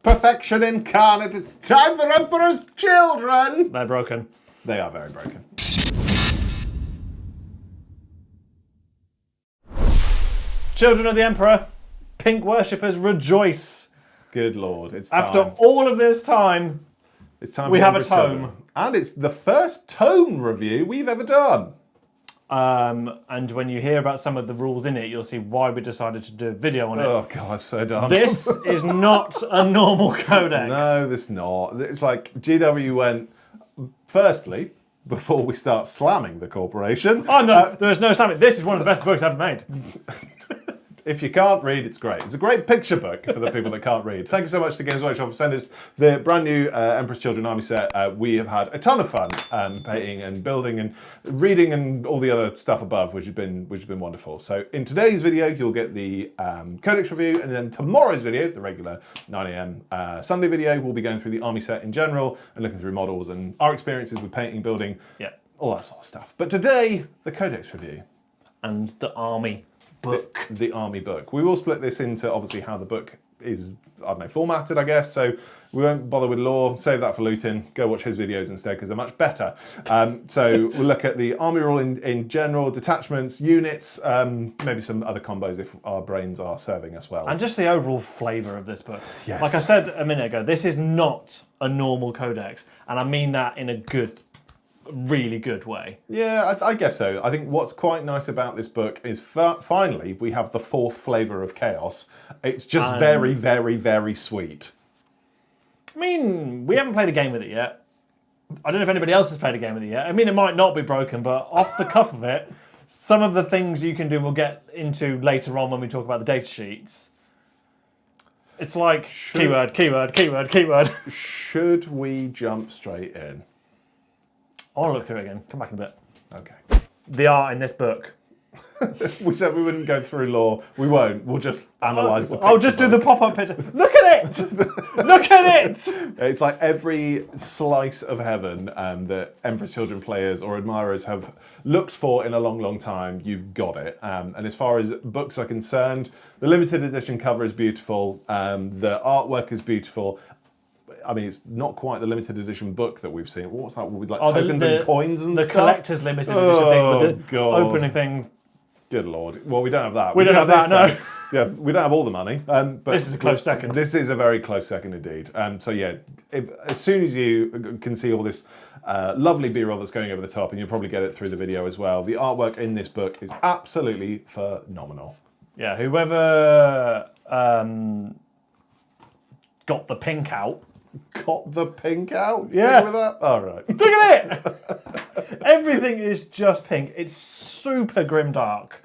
Perfection incarnate. It's time for Emperor's Children. They're broken. They are very broken. Children of the Emperor, pink worshippers, rejoice. Good Lord, it's time. After all of this time, it's time we for have a Emperor's tome. Children. And it's the first tome review we've ever done. And when you hear about some of the rules in it, you'll see why we decided to do a video on it. Oh God, so dumb. This is not a normal codex. No, this is not. It's like GW went, firstly, before we start slamming the corporation. Oh no, there's no slamming. This is one of the best books ever made. If you can't read, it's great. It's a great picture book for the people that can't read. Thank you so much to Games Workshop for sending us the brand new Emperor's Children army set. We have had a ton of fun painting and building and reading and all the other stuff above, which has been wonderful. So in today's video, you'll get the Codex review, and then tomorrow's video, the regular 9 AM Sunday video, we'll be going through the army set in general and looking through models and our experiences with painting, building, all that sort of stuff. But today, the Codex review. And the army book. The army book. We will split this into obviously how the book is, I don't know, formatted, I guess. So we won't bother with lore, save that for Luton. Go watch his videos instead because they're much better. So we'll look at the army rule in general, detachments, units, maybe some other combos if our brains are serving us well. And just the overall flavour of this book. Yes. Like I said a minute ago, this is not a normal codex. And I mean that in a good, really good way. Yeah, I guess so. I think what's quite nice about this book is finally we have the fourth flavour of chaos. It's just very, very, very sweet. I mean, we haven't played a game with it yet. I don't know if anybody else has played a game with it yet. I mean, it might not be broken, but off the cuff of it, some of the things you can do we'll get into later on when we talk about the data sheets. It's like keyword, keyword, keyword, keyword. Should we jump straight in? I want to look through it again. Come back in a bit. Okay. The art in this book. We said we wouldn't go through lore. We won't. We'll just analyse the picture. I'll just do the pop-up picture. Look at it! Look at it! It's like every slice of heaven that Emperor's Children players or admirers have looked for in a long, long time. You've got it. And as far as books are concerned, the limited edition cover is beautiful. The artwork is beautiful. I mean, it's not quite the limited edition book that we've seen. What's that with like tokens and coins and stuff? The collector's limited edition thing with the opening thing. Good Lord. Well, we don't have that. We don't have that, no. Yeah, we don't have all the money. But this is a close second. This is a very close second indeed. So yeah, as soon as you can see all this lovely B-roll that's going over the top, and you'll probably get it through the video as well, the artwork in this book is absolutely phenomenal. Yeah, whoever got the pink out. Got the pink out? Yeah. With that? All right. Look at it! Everything is just pink. It's super grimdark.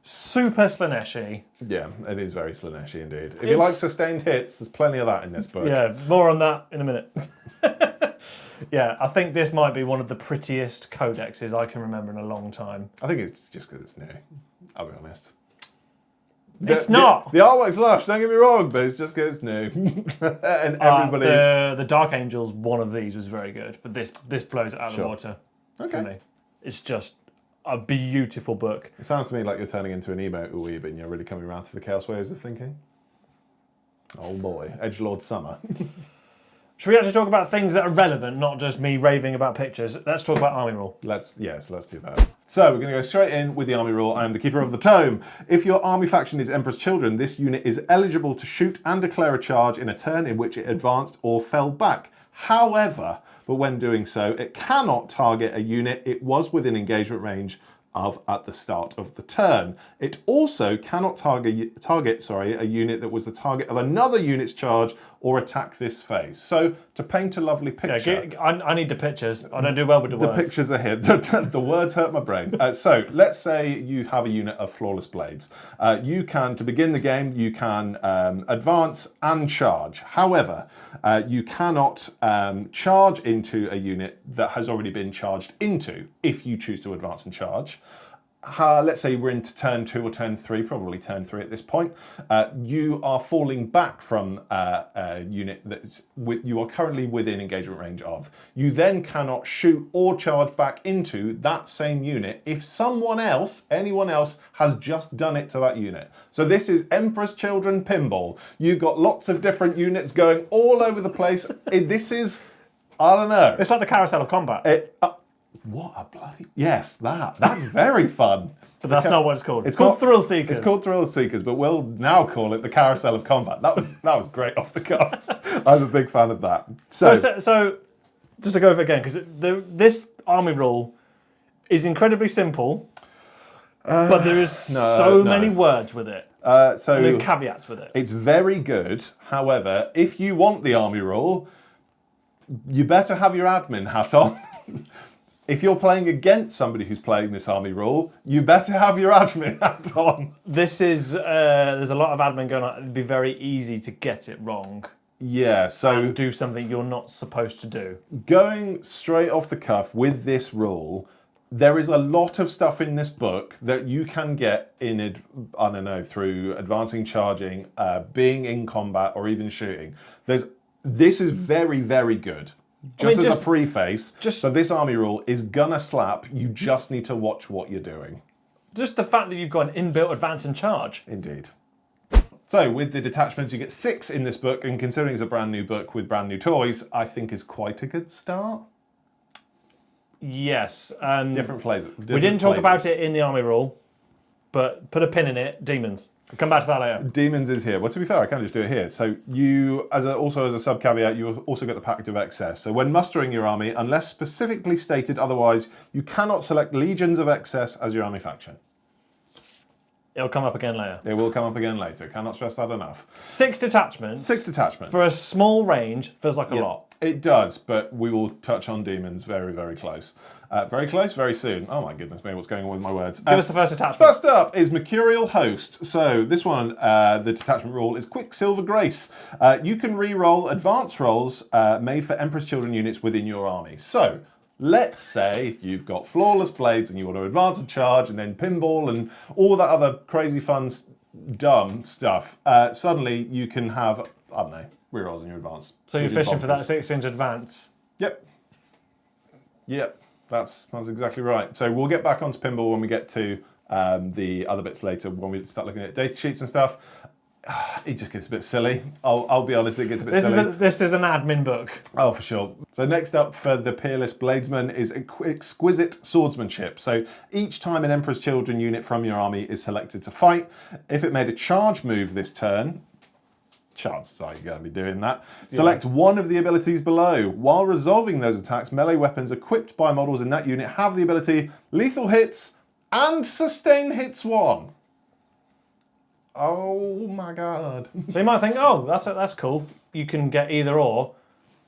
Super Slaanesh-y. Yeah, it is very Slaanesh-y indeed. If you like sustained hits, there's plenty of that in this book. Yeah, more on that in a minute. Yeah, I think this might be one of the prettiest codexes I can remember in a long time. I think it's just because it's new. I'll be honest. It's not. The artwork's lush, don't get me wrong, but it's just because it's new. And everybody... The Dark Angels, one of these was very good, but this blows it out of the water for me. It's just a beautiful book. It sounds to me like you're turning into an emo weeb and you're really coming around to the chaos waves of thinking. Oh boy, Edgelord Summer. Should we actually talk about things that are relevant, not just me raving about pictures? Let's talk about army rule. Let's do that. So we're going to go straight in with the army rule. I am the keeper of the tome. If your army faction is Emperor's Children, this unit is eligible to shoot and declare a charge in a turn in which it advanced or fell back. However, but when doing so, it cannot target a unit it was within engagement range of at the start of the turn. It also cannot target a unit that was the target of another unit's charge or attack this phase. So to paint a lovely picture. Yeah, I need the pictures. I don't do well with the words. The pictures are here. The words hurt my brain. So let's say you have a unit of Flawless Blades. You can, to begin the game, you can advance and charge. However, you cannot charge into a unit that has already been charged into if you choose to advance and charge. let's say we're into turn 2 or turn 3, probably turn 3 at this point, you are falling back from a unit that you are currently within engagement range of. You then cannot shoot or charge back into that same unit if anyone else has just done it to that unit. So this is Emperor's Children pinball. You've got lots of different units going all over the place. This is, I don't know. It's like the carousel of combat. What a bloody... Yes, that's very fun. But that's not what it's called. It's called Thrill Seekers. It's called Thrill Seekers, but we'll now call it the Carousel of Combat. That was great off the cuff. I'm a big fan of that. So just to go over it again, because this army rule is incredibly simple, but there is so many words with it. And caveats with it. It's very good. However, if you want the army rule, you better have your admin hat on. If you're playing against somebody who's playing this army rule, you better have your admin hat on. This is, there's a lot of admin going on. It'd be very easy to get it wrong. Yeah, so... And do something you're not supposed to do. Going straight off the cuff with this rule, there is a lot of stuff in this book that you can get in, I don't know, through advancing, charging, being in combat, or even shooting. This is very, very good. Just as a preface, so this army rule is gonna slap, you just need to watch what you're doing. Just the fact that you've got an inbuilt advance and charge. Indeed. So with the detachments, you get 6 in this book, and considering it's a brand new book with brand new toys, I think is quite a good start. Yes. Different flavors. We didn't talk about it in the army rule, but put a pin in it, demons. We'll come back to that later. Demons is here. Well, to be fair, I can just do it here. So you, also as a sub-caveat, you also get the Pact of Excess. So when mustering your army, unless specifically stated otherwise, you cannot select Legions of Excess as your army faction. It'll come up again later. It will come up again later. Cannot stress that enough. 6 detachments. 6 detachments. For a small range, feels like a lot. It does, but we will touch on demons very, very close. Very close, very soon. Oh my goodness me, what's going on with my words? Give us the first detachment. First up is Mercurial Host. So this one, the detachment rule is Quicksilver Grace. You can re-roll advance rolls made for Emperor's Children units within your army. So let's say you've got flawless blades and you want to advance and charge and then pinball and all that other crazy fun, dumb stuff. Suddenly you can have, I don't know, rerolls in your advance. So you're fishing for that 6-inch advance? Yep, that's exactly right. So we'll get back onto pinball when we get to the other bits later, when we start looking at data sheets and stuff. It just gets a bit silly. I'll be honest, it gets a bit silly. This is an admin book. Oh, for sure. So next up for the Peerless Bladesmen is Exquisite Swordsmanship. So each time an Emperor's Children unit from your army is selected to fight, if it made a charge move this turn, chances are you're going to be doing that. Select one of the abilities below. While resolving those attacks, melee weapons equipped by models in that unit have the ability Lethal Hits and Sustain Hits 1. Oh my god. So you might think, oh, that's cool. You can get either or.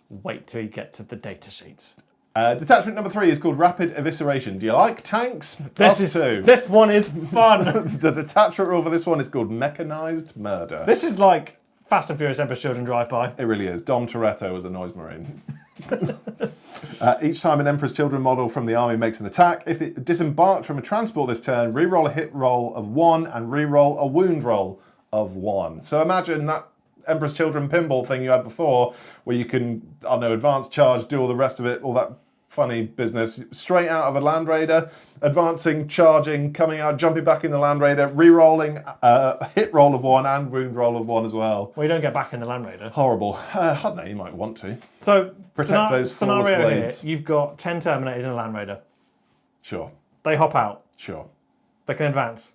Wait till you get to the data sheets. Detachment number 3 is called Rapid Evisceration. Do you like tanks? This one is fun. The detachment rule for this one is called Mechanized Murder. This is like Fast and Furious Emperor's Children Drive-By. It really is. Dom Toretto was a noise marine. Each time an Emperor's Children model from the army makes an attack, if it disembarked from a transport this turn, re-roll a hit roll of 1 and re-roll a wound roll of 1. So imagine that Emperor's Children pinball thing you had before, where you can, I don't know, advance, charge, do all the rest of it, all that funny business, straight out of a Land Raider, advancing, charging, coming out, jumping back in the Land Raider, re-rolling a hit roll of 1 and wound roll of 1 as well. Well, you don't get back in the Land Raider. Horrible. I don't know, you might want to. So, protect those scenario blades. Here, you've got 10 Terminators in a Land Raider. Sure. They hop out. Sure. They can advance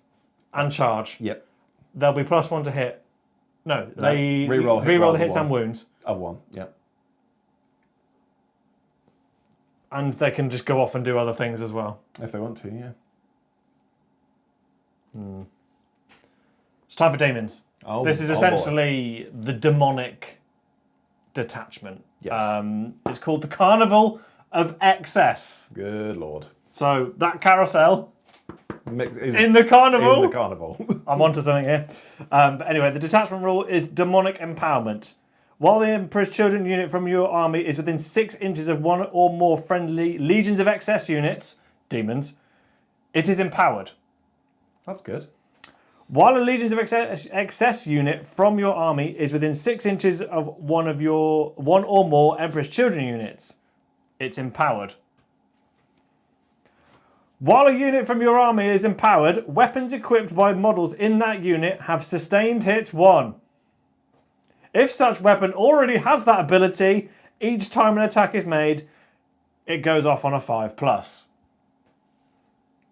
and charge. Yep. They'll be +1 to hit. No, they re-roll the hits and wounds. Of 1, yep. And they can just go off and do other things as well. If they want to, yeah. It's time for demons. This is essentially boy. the demonic detachment. Yes. It's called the Carnival of Excess. Good lord. So that carousel is in the carnival. In the carnival. I'm onto something here. But anyway, the detachment rule is demonic empowerment. While the Emperor's Children unit from your army is within 6 inches of one or more friendly Legions of Excess units, demons, it is empowered. That's good. While a Legions of Excess unit from your army is within 6 inches of one or more Emperor's Children units, it's empowered. While a unit from your army is empowered, weapons equipped by models in that unit have sustained hits 1. If such weapon already has that ability, each time an attack is made, it goes off on a 5+.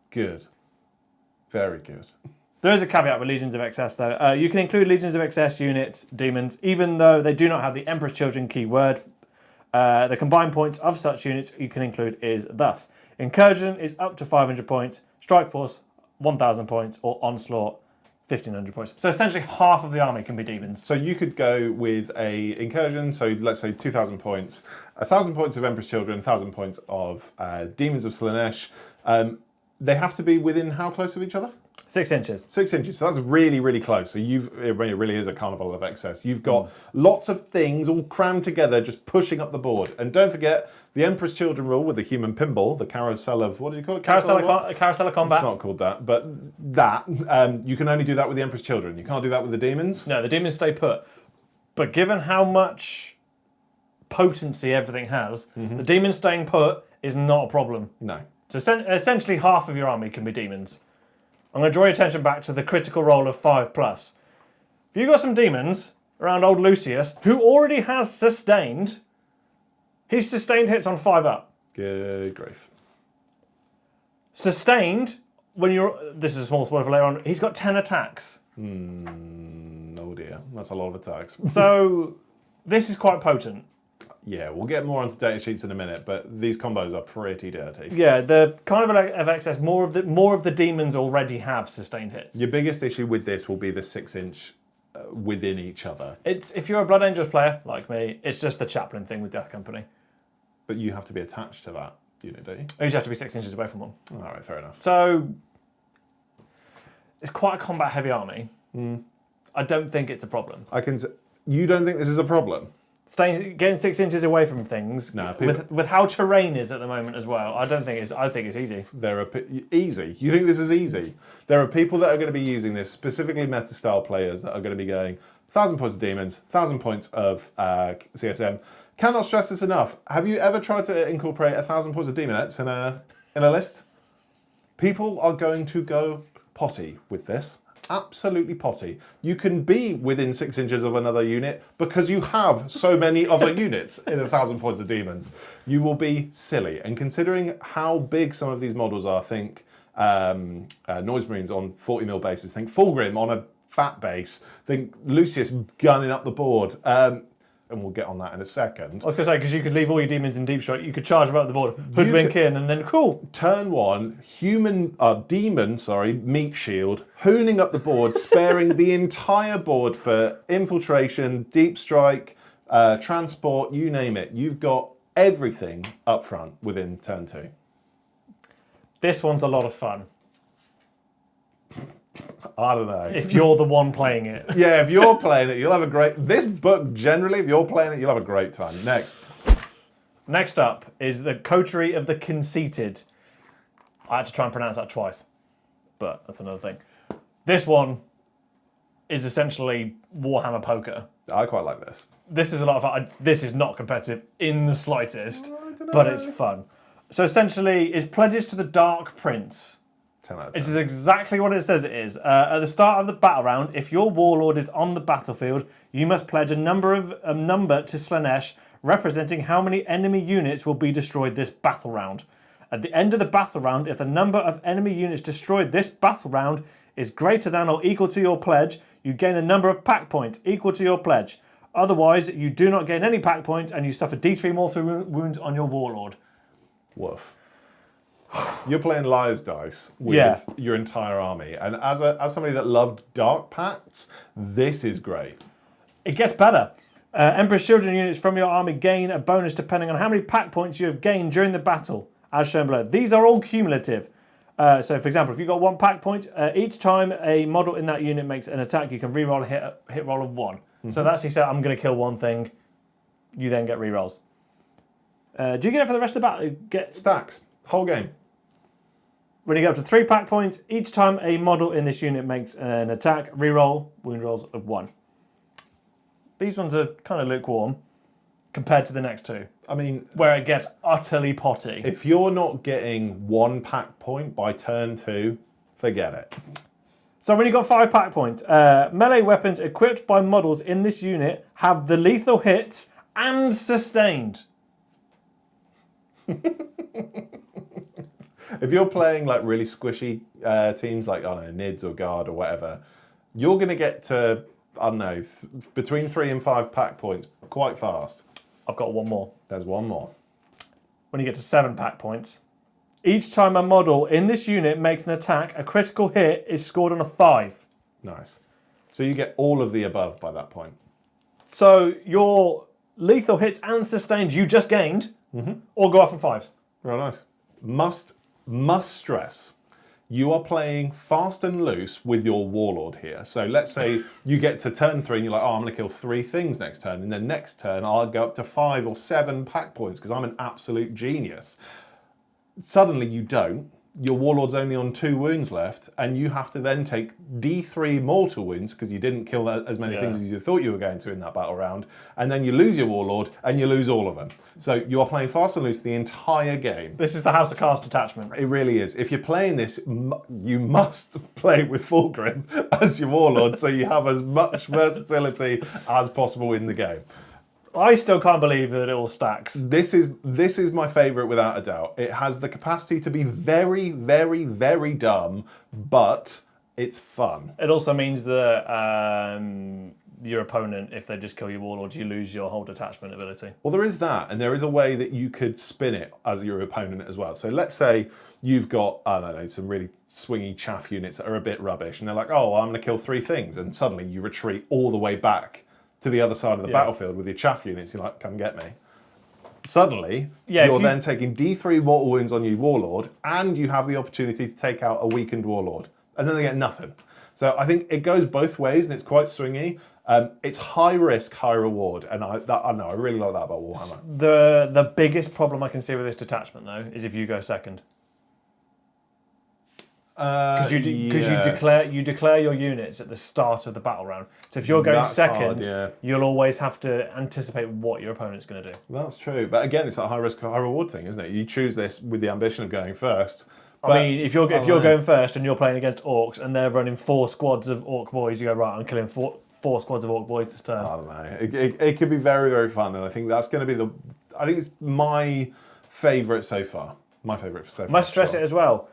Good. Very good. There is a caveat with Legions of Excess, though. You can include Legions of Excess units, demons, even though they do not have the Emperor's Children keyword. The combined points of such units you can include is thus. Incursion is up to 500 points, Strike Force 1,000 points, or Onslaught 1,500 points. So essentially half of the army can be demons. So you could go with a incursion, so let's say 2,000 points, 1,000 points of Emperor's Children, 1,000 points of Demons of Slaanesh. They have to be within how close of each other? 6 inches. 6 inches, so that's really, really close. So it really is a Carnival of Excess. You've got lots of things all crammed together, just pushing up the board. And don't forget, the Emperor's Children rule with the human pinball, the carousel of, what do you call it? Carousel of combat. It's not called that, but that, you can only do that with the Emperor's Children. You can't do that with the demons. No, the demons stay put. But given how much potency everything has, the demons staying put is not a problem. No. So essentially half of your army can be demons. I'm going to draw your attention back to the critical roll of 5+. If you've got some demons around old Lucius, who already has sustained, he's sustained hits on 5 up. Good grief. Sustained, this is a small spoiler for later on, he's got 10 attacks. Oh dear, that's a lot of attacks. So this is quite potent. Yeah, we'll get more onto data sheets in a minute, but these combos are pretty dirty. Yeah, the Carnival of Excess, more of the demons already have sustained hits. Your biggest issue with this will be the 6 inch within each other. If you're a Blood Angels player, like me, it's just the chaplain thing with Death Company. But you have to be attached to that unit, do you? You just have to be 6 inches away from one. All right, fair enough. So it's quite a combat heavy army. I don't think it's a problem. You don't think this is a problem? Getting 6 inches away from things, No, with how terrain is at the moment as well, I think it's easy. Easy. You think this is easy? There are people that are going to be using this, specifically meta style players that are going to be going 1,000 points of demons, 1,000 points of CSM. Cannot stress this enough. Have you ever tried to incorporate 1,000 points of demonettes in a list? People are going to go potty with this. Absolutely potty. You can be within 6 inches of another unit because you have so many other units in 1,000 points of demons. You will be silly. And considering how big some of these models are, think Noise Marines on 40mm bases, think Fulgrim on a fat base, think Lucius gunning up the board. And we'll get on that in a second. I was going to say, because you could leave all your demons in deep strike, you could charge them up the board, hoodwink in, and then cool. Turn 1, demon, meat shield, hooning up the board, sparing the entire board for infiltration, deep strike, transport, you name it. You've got everything up front within turn 2. This one's a lot of fun. I don't know. If you're the one playing it. Yeah, if you're playing it, you'll have a great... This book, generally, if you're playing it, you'll have a great time. Next up is the Coterie of the Conceited. I had to try and pronounce that twice, but that's another thing. This one is essentially Warhammer Poker. I quite like this. This is a lot of fun. This is not competitive in the slightest, but it's fun. So essentially, it's pledges to the Dark Prince. 10 out of 10. It is exactly what it says it is. At the start of the battle round, if your warlord is on the battlefield, you must pledge a number to Slaanesh, representing how many enemy units will be destroyed this battle round. At the end of the battle round, if the number of enemy units destroyed this battle round is greater than or equal to your pledge, you gain a number of pack points equal to your pledge. Otherwise, you do not gain any pack points and you suffer D3 mortal wounds on your warlord. Woof. You're playing Liar's Dice with your entire army. And as somebody that loved Dark Pacts, this is great. It gets better. Emperor's Children units from your army gain a bonus depending on how many pack points you have gained during the battle, as shown below. These are all cumulative. So, for example, if you've got 1 pack point, each time a model in that unit makes an attack, you can reroll a hit roll of 1. So that's, he said, I'm going to kill one thing. You then get rerolls. Do you get it for the rest of the battle? Stacks. Whole game. When you get up to 3 pack points, each time a model in this unit makes an attack, reroll wound rolls of 1. These ones are kind of lukewarm compared to the next two. I mean, where it gets utterly potty. if you're not getting 1 pack point by turn 2, forget it. So when you got 5 pack points, melee weapons equipped by models in this unit have the lethal hit and sustained. If you're playing like really squishy teams like, I don't know, Nids or Guard or whatever, you're going to get to, I don't know, between 3 and 5 pack points quite fast. I've got one more. There's one more. When you get to 7 pack points, each time a model in this unit makes an attack, a critical hit is scored on a 5. Nice. So you get all of the above by that point. So your lethal hits and sustained you just gained, all go off in 5s. Real nice. Must stress, you are playing fast and loose with your Warlord here. So let's say you get to turn 3 and you're like, oh, I'm going to kill 3 things next turn. And then next turn, I'll go up to 5 or 7 pack points because I'm an absolute genius. Suddenly you don't. Your Warlord's only on 2 wounds left, and you have to then take D3 mortal wounds because you didn't kill as many things as you thought you were going to in that battle round, and then you lose your Warlord, and you lose all of them. So you are playing fast and loose the entire game. This is the House of Cards detachment. It really is. If you're playing this, you must play with Fulgrim as your Warlord, so you have as much versatility as possible in the game. I still can't believe that it all stacks. This is my favourite without a doubt. It has the capacity to be very, very, very dumb, but it's fun. It also means that your opponent, if they just kill your Warlord, you lose your whole detachment ability. Well, there is that, and there is a way that you could spin it as your opponent as well. So let's say you've got, I don't know, some really swingy chaff units that are a bit rubbish, and they're like, oh, I'm going to kill 3 things, and suddenly you retreat all the way back to the other side of the battlefield with your chaff units. You're like, come get me. Suddenly, you're then taking D3 mortal wounds on your Warlord, and you have the opportunity to take out a weakened Warlord. And then they get nothing. So I think it goes both ways, and it's quite swingy. It's high risk, high reward, and I know I really like that about Warhammer. The biggest problem I can see with this detachment, though, is if you go second. Because you declare your units at the start of the battle round. So if you're going second, you'll always have to anticipate what your opponent's going to do. That's true, but again, it's a high risk, high reward thing, isn't it? You choose this with the ambition of going first. I mean, if you're going first and you're playing against orcs and they're running 4 squads of orc boys, you go, right, I'm killing 4 squads of orc boys this turn. I don't know. It could be very, very fun, and I think that's going to be I think it's my favourite so far. My favourite so far. Must stress it as well.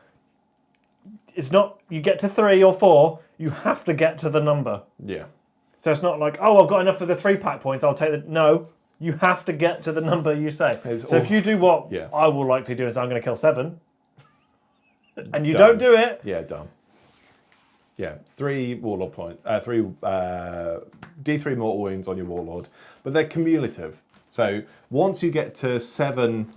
It's not, you get to 3 or 4, you have to get to the number. Yeah. So it's not like, oh, I've got enough for the 3 pack points, I'll take the... No, you have to get to the number you say. If you do what I will likely do is I'm going to kill 7, and you don't do it... Yeah, done. Yeah, 3 Warlord points, 3 D3 mortal wounds on your Warlord, but they're cumulative. So once you get to 7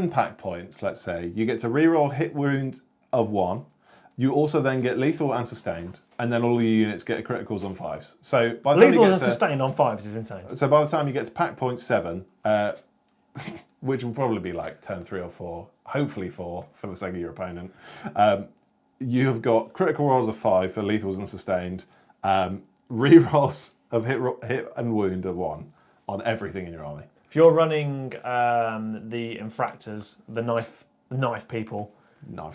pack points, let's say, you get to reroll hit wound of 1. You also then get lethal and sustained, and then all your units get criticals on 5s. So by the time lethal and sustained on 5s is insane. So by the time you get to pack point 7, which will probably be like turn 3 or 4, hopefully 4 for the sake of your opponent, you have got critical rolls of 5 for lethals and sustained, rerolls of hit and wound of 1 on everything in your army. If you're running the Infractors, the knife people,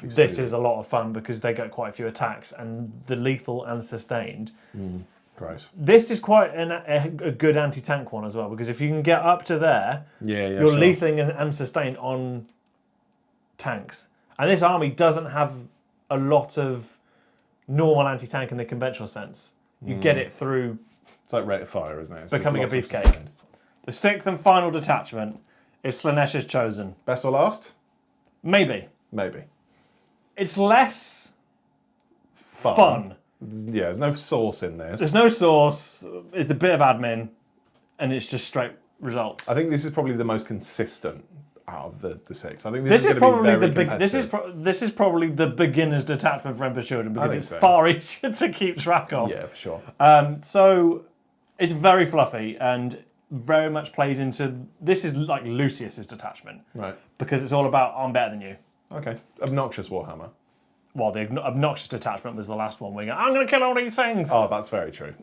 this is a lot of fun because they get quite a few attacks, and the lethal and sustained. Gross. This is quite a good anti-tank one as well, because if you can get up to there, you're lethal and sustained on tanks. And this army doesn't have a lot of normal anti-tank in the conventional sense. You get it through... It's like rate of fire, isn't it? It's becoming a beefcake. The 6th and final detachment is Slaanesh's Chosen. Best or last? Maybe. It's less fun. Yeah, there's no sauce in this. There's no sauce. It's a bit of admin, and it's just straight results. I think this is probably the most consistent out of the 6. I think this is probably this is probably the beginner's detachment for Emperor's Children because it's far easier to keep track of. Yeah, for sure. So it's very fluffy and very much plays into... This is like Lucius's detachment. Right. Because it's all about, I'm better than you. Okay. Obnoxious Warhammer. Well, the obnoxious detachment was the last one. I'm going to kill all these things. Oh, that's very true.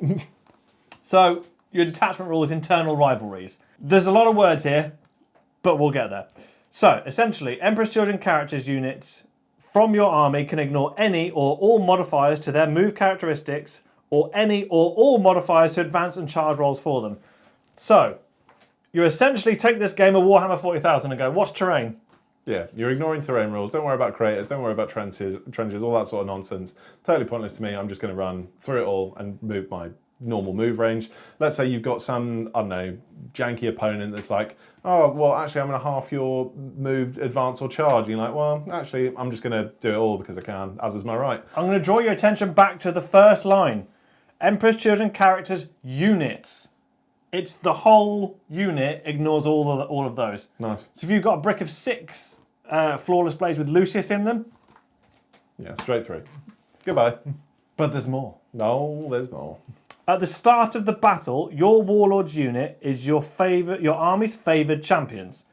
So your detachment rule is internal rivalries. There's a lot of words here, but we'll get there. So essentially, Emperor's Children characters units from your army can ignore any or all modifiers to their move characteristics, or any or all modifiers to advance and charge rolls for them. So you essentially take this game of Warhammer 40,000 and go, what's terrain? Yeah, you're ignoring terrain rules. Don't worry about craters. Don't worry about trenches, all that sort of nonsense. Totally pointless to me. I'm just going to run through it all and move my normal move range. Let's say you've got some, I don't know, janky opponent that's like, oh, well, actually, I'm going to half your move, advance, or charge. And you're like, well, actually, I'm just going to do it all because I can, as is my right. I'm going to draw your attention back to the first line. Emperor's Children characters units. It's the whole unit ignores all of those. Nice. So if you've got a brick of 6 flawless blades with Lucius in them. Yeah, straight through. Goodbye. But there's more. No, there's more. At the start of the battle, your Warlord's unit is your army's favoured champions.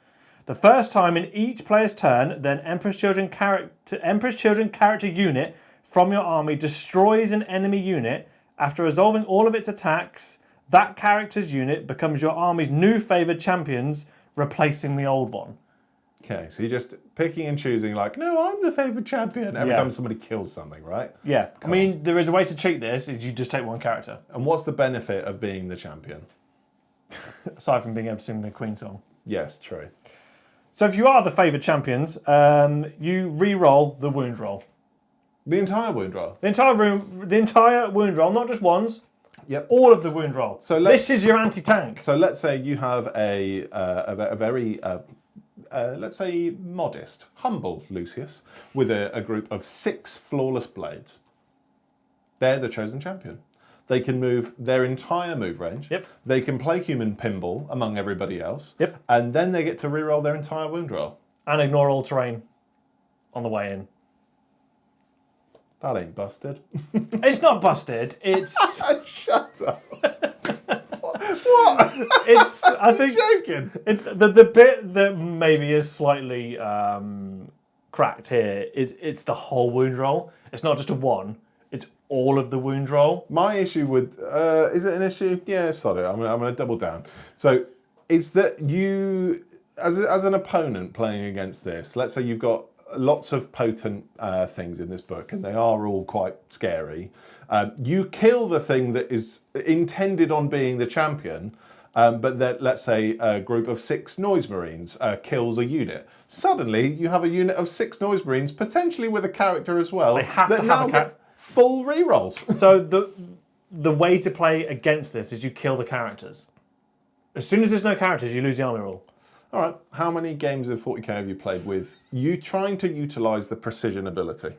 The first time in each player's turn, then Emperor's Children character unit from your army destroys an enemy unit. After resolving all of its attacks, that character's unit becomes your army's new favoured champions, replacing the old one. Okay, so you're just picking and choosing like, no, I'm the favoured champion every time somebody kills something, right? Yeah. I mean, there is a way to cheat this, is you just take one character. And what's the benefit of being the champion? Aside from being able to sing the Queen song. Yes, true. So if you are the favoured champions, you re-roll the wound roll. The entire wound roll? The entire wound roll, not just ones. Yep. All of the wound roll. So this is your anti-tank. So let's say you have a very, let's say, modest, humble Lucius with a group of 6 flawless blades. They're the chosen champion. They can move their entire move range. Yep. They can play human pinball among everybody else. Yep. And then they get to reroll their entire wound roll. And ignore all terrain on the way in. That ain't busted. It's not busted. It's Shut up. What? it's. I think Joking. it's the bit that maybe is slightly cracked here. It's the whole wound roll. It's not just a 1. It's all of the wound roll. My issue with is it an issue? Yeah, sorry. I'm going to double down. So it's that you, as an opponent playing against this, let's say you've got lots of potent things in this book, and they are all quite scary. You kill the thing that is intended on being the champion, but that, let's say, a group of 6 Noise Marines kills a unit. Suddenly, you have a unit of 6 Noise Marines, potentially with a character as well, They have that to now have a get full rerolls. So the way to play against this is you kill the characters. As soon as there's no characters, you lose the army rule. All right, how many games of 40k have you played with you trying to utilise the precision ability?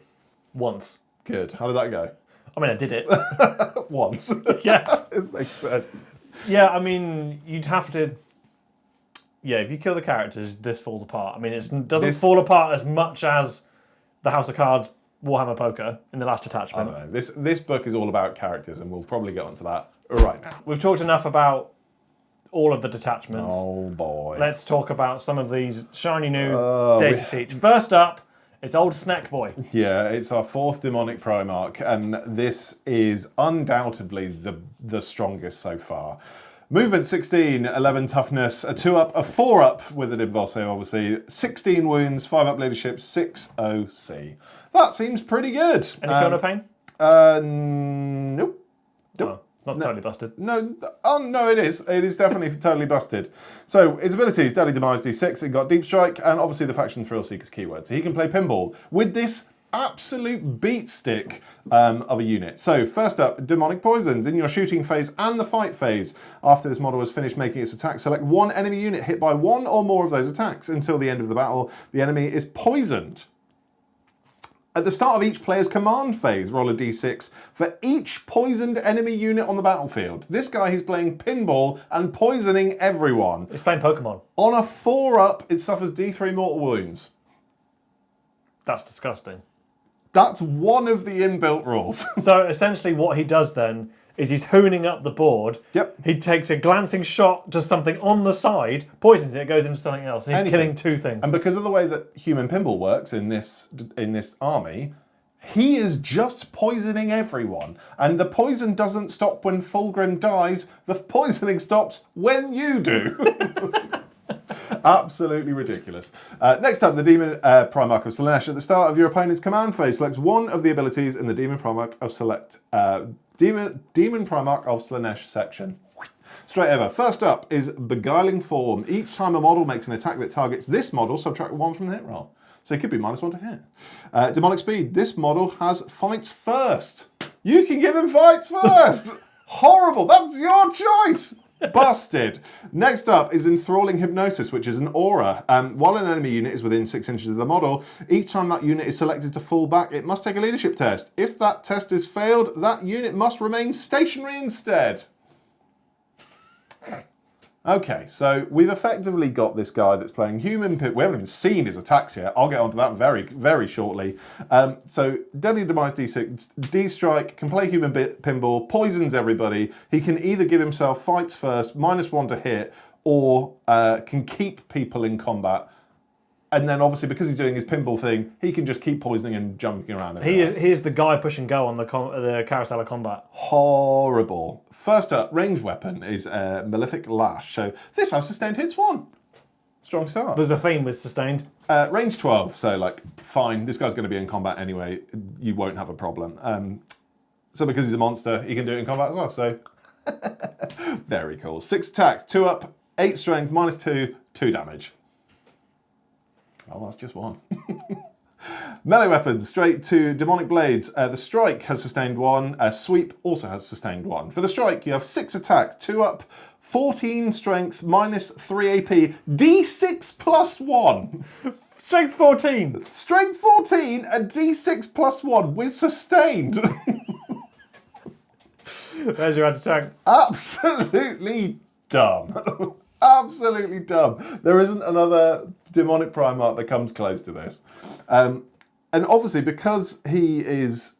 Once. Good. How did that go? I mean, I did it. Once. Yeah. It makes sense. Yeah, I mean, you'd have to... Yeah, if you kill the characters, this falls apart. I mean, it doesn't fall apart as much as the House of Cards Warhammer Poker in the last Detachment. I don't know. This book is all about characters, and we'll probably get onto that right now. We've talked enough about all of the detachments. Oh, boy. Let's talk about some of these shiny new data sheets. First up, it's old Snack Boy. Yeah, it's our 4th demonic Primarch, and this is undoubtedly the strongest so far. Movement 16, 11 toughness, a 2-up, a 4-up with an Involse, obviously, 16 wounds, 5-up leadership, 6 OC. That seems pretty good. Any feel no pain? Nope. Oh, not totally busted. No, no, it is. It is definitely totally busted. So, its abilities, Deadly Demise D6, it got Deep Strike, and obviously the Faction Thrill Seeker's keyword. So he can play pinball with this absolute beat stick of a unit. So, first up, Demonic Poisons. In your shooting phase and the fight phase, after this model has finished making its attack, select one enemy unit hit by one or more of those attacks. Until the end of the battle, the enemy is poisoned. At the start of each player's command phase, roll a d6 for each poisoned enemy unit on the battlefield. This guy is playing pinball and poisoning everyone. He's playing Pokemon. On a 4-up, it suffers d3 mortal wounds. That's disgusting. That's one of the inbuilt rules. So essentially what he does then is he's hooning up the board. Yep. He takes a glancing shot to something on the side, poisons it, goes into something else. And he's killing two things. And because of the way that human pinball works in this army, he is just poisoning everyone. And the poison doesn't stop when Fulgrim dies. The poisoning stops when you do. Absolutely ridiculous. Next up, the Demon Primarch of Slaanesh. At the start of your opponent's command phase, select one of the abilities in the Demon Primarch of Demon Primarch of Slaanesh section. Straight over. First up is Beguiling Form. Each time a model makes an attack that targets this model, subtract 1 from the hit roll. So it could be -1 to hit. Demonic Speed. This model has fights first. You can give him fights first. Horrible. That's your choice. Busted. Next up is Enthralling Hypnosis, which is an aura. While an enemy unit is within 6 inches of the model, each time that unit is selected to fall back, it must take a leadership test. If that test is failed, that unit must remain stationary instead. Okay, so we've effectively got this guy that's playing human pit. We haven't even seen his attacks yet. I'll get onto that very, very shortly. So Deadly Demise D6, D-Strike, can play human pinball, poisons everybody. He can either give himself fights first, -1 to hit, or can keep people in combat. And then obviously because he's doing his pinball thing, he can just keep poisoning and jumping around. He is the guy push and go on the carousel of combat. Horrible. First up, ranged weapon is Malefic Lash. So this has sustained hits 1. Strong start. There's a theme with sustained. Range 12, so like, fine, this guy's going to be in combat anyway, you won't have a problem. So because he's a monster, he can do it in combat as well, so very cool. 6 attack, 2 up, 8 strength, -2, 2 damage. Oh, that's just 1. Melee weapons, straight to Demonic Blades. The Strike has sustained 1. Sweep also has sustained 1. For the Strike, you have 6 attack, 2 up, 14 strength, -3 AP, D6 +1. Strength 14. Strength 14 and D6 +1 with sustained. There's your attack. Absolutely dumb. Absolutely dumb. There isn't another demonic Primarch that comes close to this. And obviously, because he is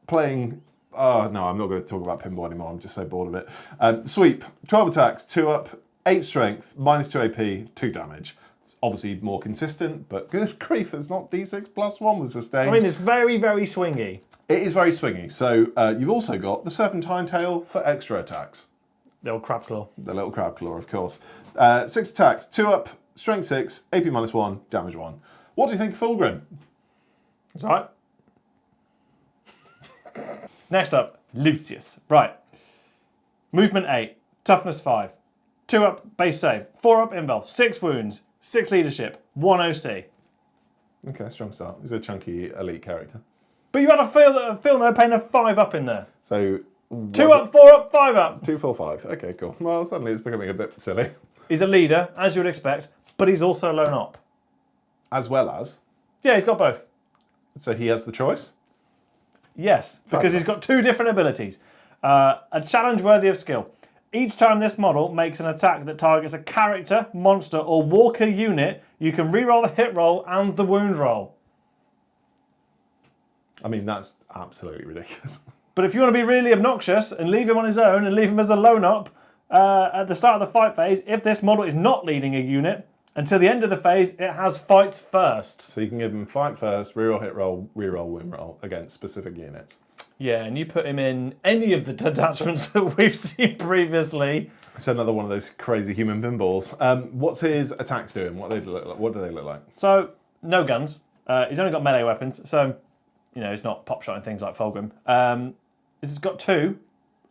playing... Oh, no, I'm not going to talk about pinball anymore. I'm just so bored of it. Sweep, 12 attacks, 2 up, 8 strength, -2 AP, 2 damage. Obviously more consistent, but good grief, it's not D6 +1 with sustained. I mean, it's very, very swingy. It is very swingy. So you've also got the Serpentine Tail for extra attacks. The old crab claw. The little crab claw, of course. 6 attacks, 2 up, strength 6, AP -1, damage 1. What do you think of Fulgrim? That's right. Next up, Lucius. Right. Movement 8, toughness 5, 2 up, base save, 4 up, invul, 6 wounds, 6 leadership, 1 OC. Okay, strong start. He's a chunky elite character. But you had a feel no pain of 5 up in there. So 2 up, 4 up, 5 up. 2, 4, 5. Okay, cool. Well, suddenly it's becoming a bit silly. He's a leader, as you would expect, but he's also a lone op. As well as? Yeah, he's got both. So he has the choice? Yes, because he's got 2 different abilities. A challenge worthy of skill. Each time this model makes an attack that targets a character, monster, or walker unit, you can reroll the hit roll and the wound roll. I mean, that's absolutely ridiculous. But if you want to be really obnoxious and leave him on his own and leave him as a lone op, at the start of the fight phase, if this model is not leading a unit, until the end of the phase, it has fights first. So you can give him fight first, reroll hit roll, reroll wound roll against specific units. Yeah, and you put him in any of the detachments that we've seen previously. It's another one of those crazy human pinballs. What's his attacks doing? What do they look like? So, no guns. He's only got melee weapons, so he's not pop shotting things like Fulgrim. He's got 2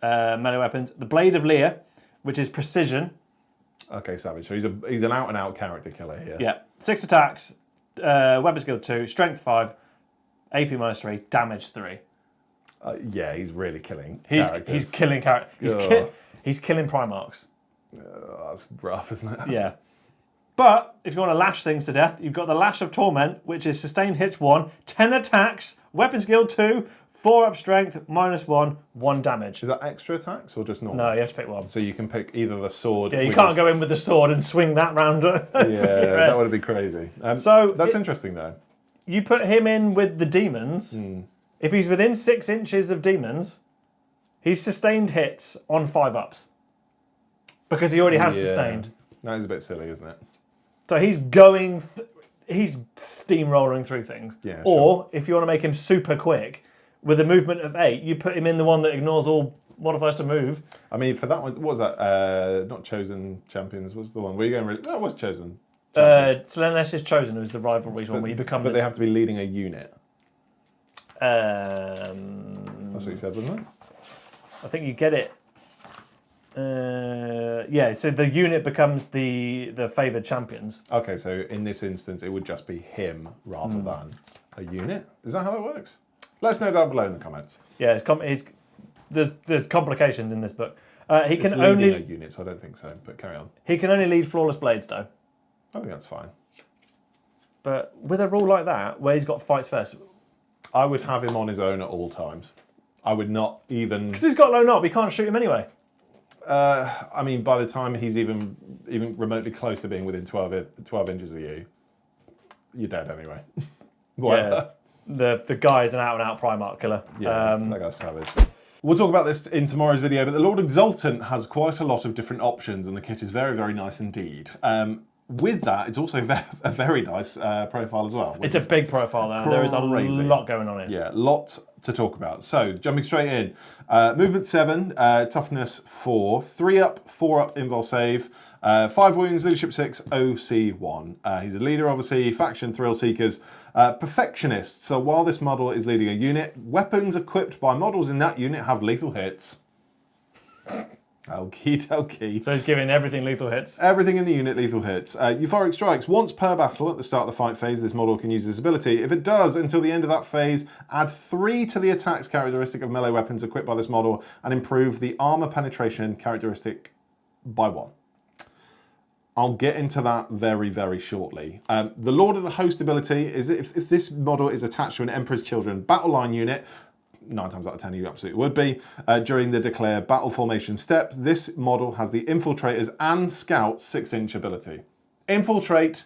melee weapons. The Blade of Lear, which is precision. Okay, savage. So he's an out-and-out character killer here. Yeah. 6 attacks, weapon skill 2, strength 5, AP -3, damage 3. Yeah, he's really killing characters. He's killing characters. He's killing Primarchs. That's rough, isn't it? Yeah. But if you want to lash things to death, you've got the Lash of Torment, which is sustained hits 1, 10 attacks, weapon skill 2, 4 up strength, -1, 1 damage. Is that extra attacks or just normal? No, you have to pick one. So you can pick either the sword... Yeah, you can't go in with the sword and swing that round. Yeah, that would be crazy. So that's interesting, though. You put him in with the demons. If he's within 6 inches of demons, He's sustained hits on 5-ups. Because he already has sustained. That is a bit silly, isn't it? So he's going... he's steamrolling through things. Yeah, or, if you want to make him super quick, with a movement of 8, you put him in the one that ignores all modifiers to move. I mean, for that one, what was that? Not Chosen Champions, was the one? Were you going really... That was Chosen Champions. Slaanesh is Chosen, was the rivalries one where you become... But they have to be leading a unit. That's That's what you said, wasn't it? I think you get it. Yeah, so the unit becomes the favoured champions. Okay, so in this instance, it would just be him rather than a unit. Is that how that works? Let us know down below in the comments. Yeah, there's complications in this book. He It's can leading only a unit, so I don't think so. But carry on. he can only lead flawless blades though. I think that's fine. But with a rule like that, where he's got fights first, I would have him on his own at all times. I would not even... because he's got low knob, he can't shoot him anyway. I mean, by the time he's even remotely close to being within 12 inches of you, you're dead anyway. Whatever. Yeah, the guy is an out-and-out Primarch killer. Yeah, that guy's savage. We'll talk about this in tomorrow's video, but the Lord Exultant has quite a lot of different options, and the kit is very, very nice indeed. With that, it's also a very nice profile as well. It's a big profile now. There is a lot going on in. Yeah, lot to talk about. So, jumping straight in. Movement 7, toughness 4, 3-up, 4-up invul save, 5 wounds, leadership 6, OC 1. He's a leader, obviously, faction thrill seekers, perfectionist. So while this model is leading a unit, weapons equipped by models in that unit have lethal hits. Okie dokie. So he's giving everything lethal hits. Everything in the unit lethal hits. Euphoric strikes. Once per battle at the start of the fight phase, this model can use this ability. If it does, until the end of that phase, add 3 to the attacks characteristic of melee weapons equipped by this model and improve the armor penetration characteristic by 1. I'll get into that very, very shortly. The Lord of the Host ability is if this model is attached to an Emperor's Children battle line unit, 9 times out of 10 you absolutely would be, during the declare battle formation step, this model has the Infiltrators and Scout 6-inch ability. Infiltrate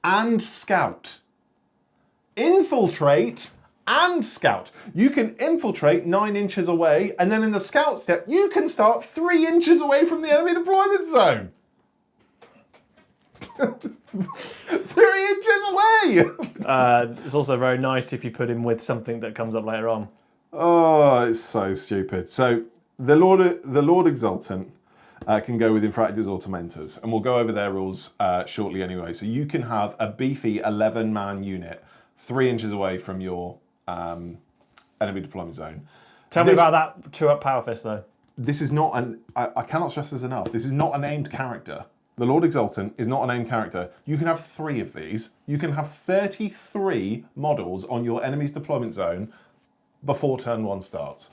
and Scout. Infiltrate and Scout. You can infiltrate 9 inches away, and then in the Scout step, you can start 3 inches away from the enemy deployment zone. 3 inches away! It's also very nice if you put him with something that comes up later on. Oh, it's so stupid. So the Lord Exultant can go with Infractors or Tormentors, and we'll go over their rules shortly anyway. So you can have a beefy 11-man unit 3 inches away from your enemy deployment zone. Tell me about that 2-up Power Fist though. This is not an... I cannot stress this enough. This is not a named character. The Lord Exultant is not a named character. You can have 3 of these. You can have 33 models on your enemy's deployment zone before turn 1 starts.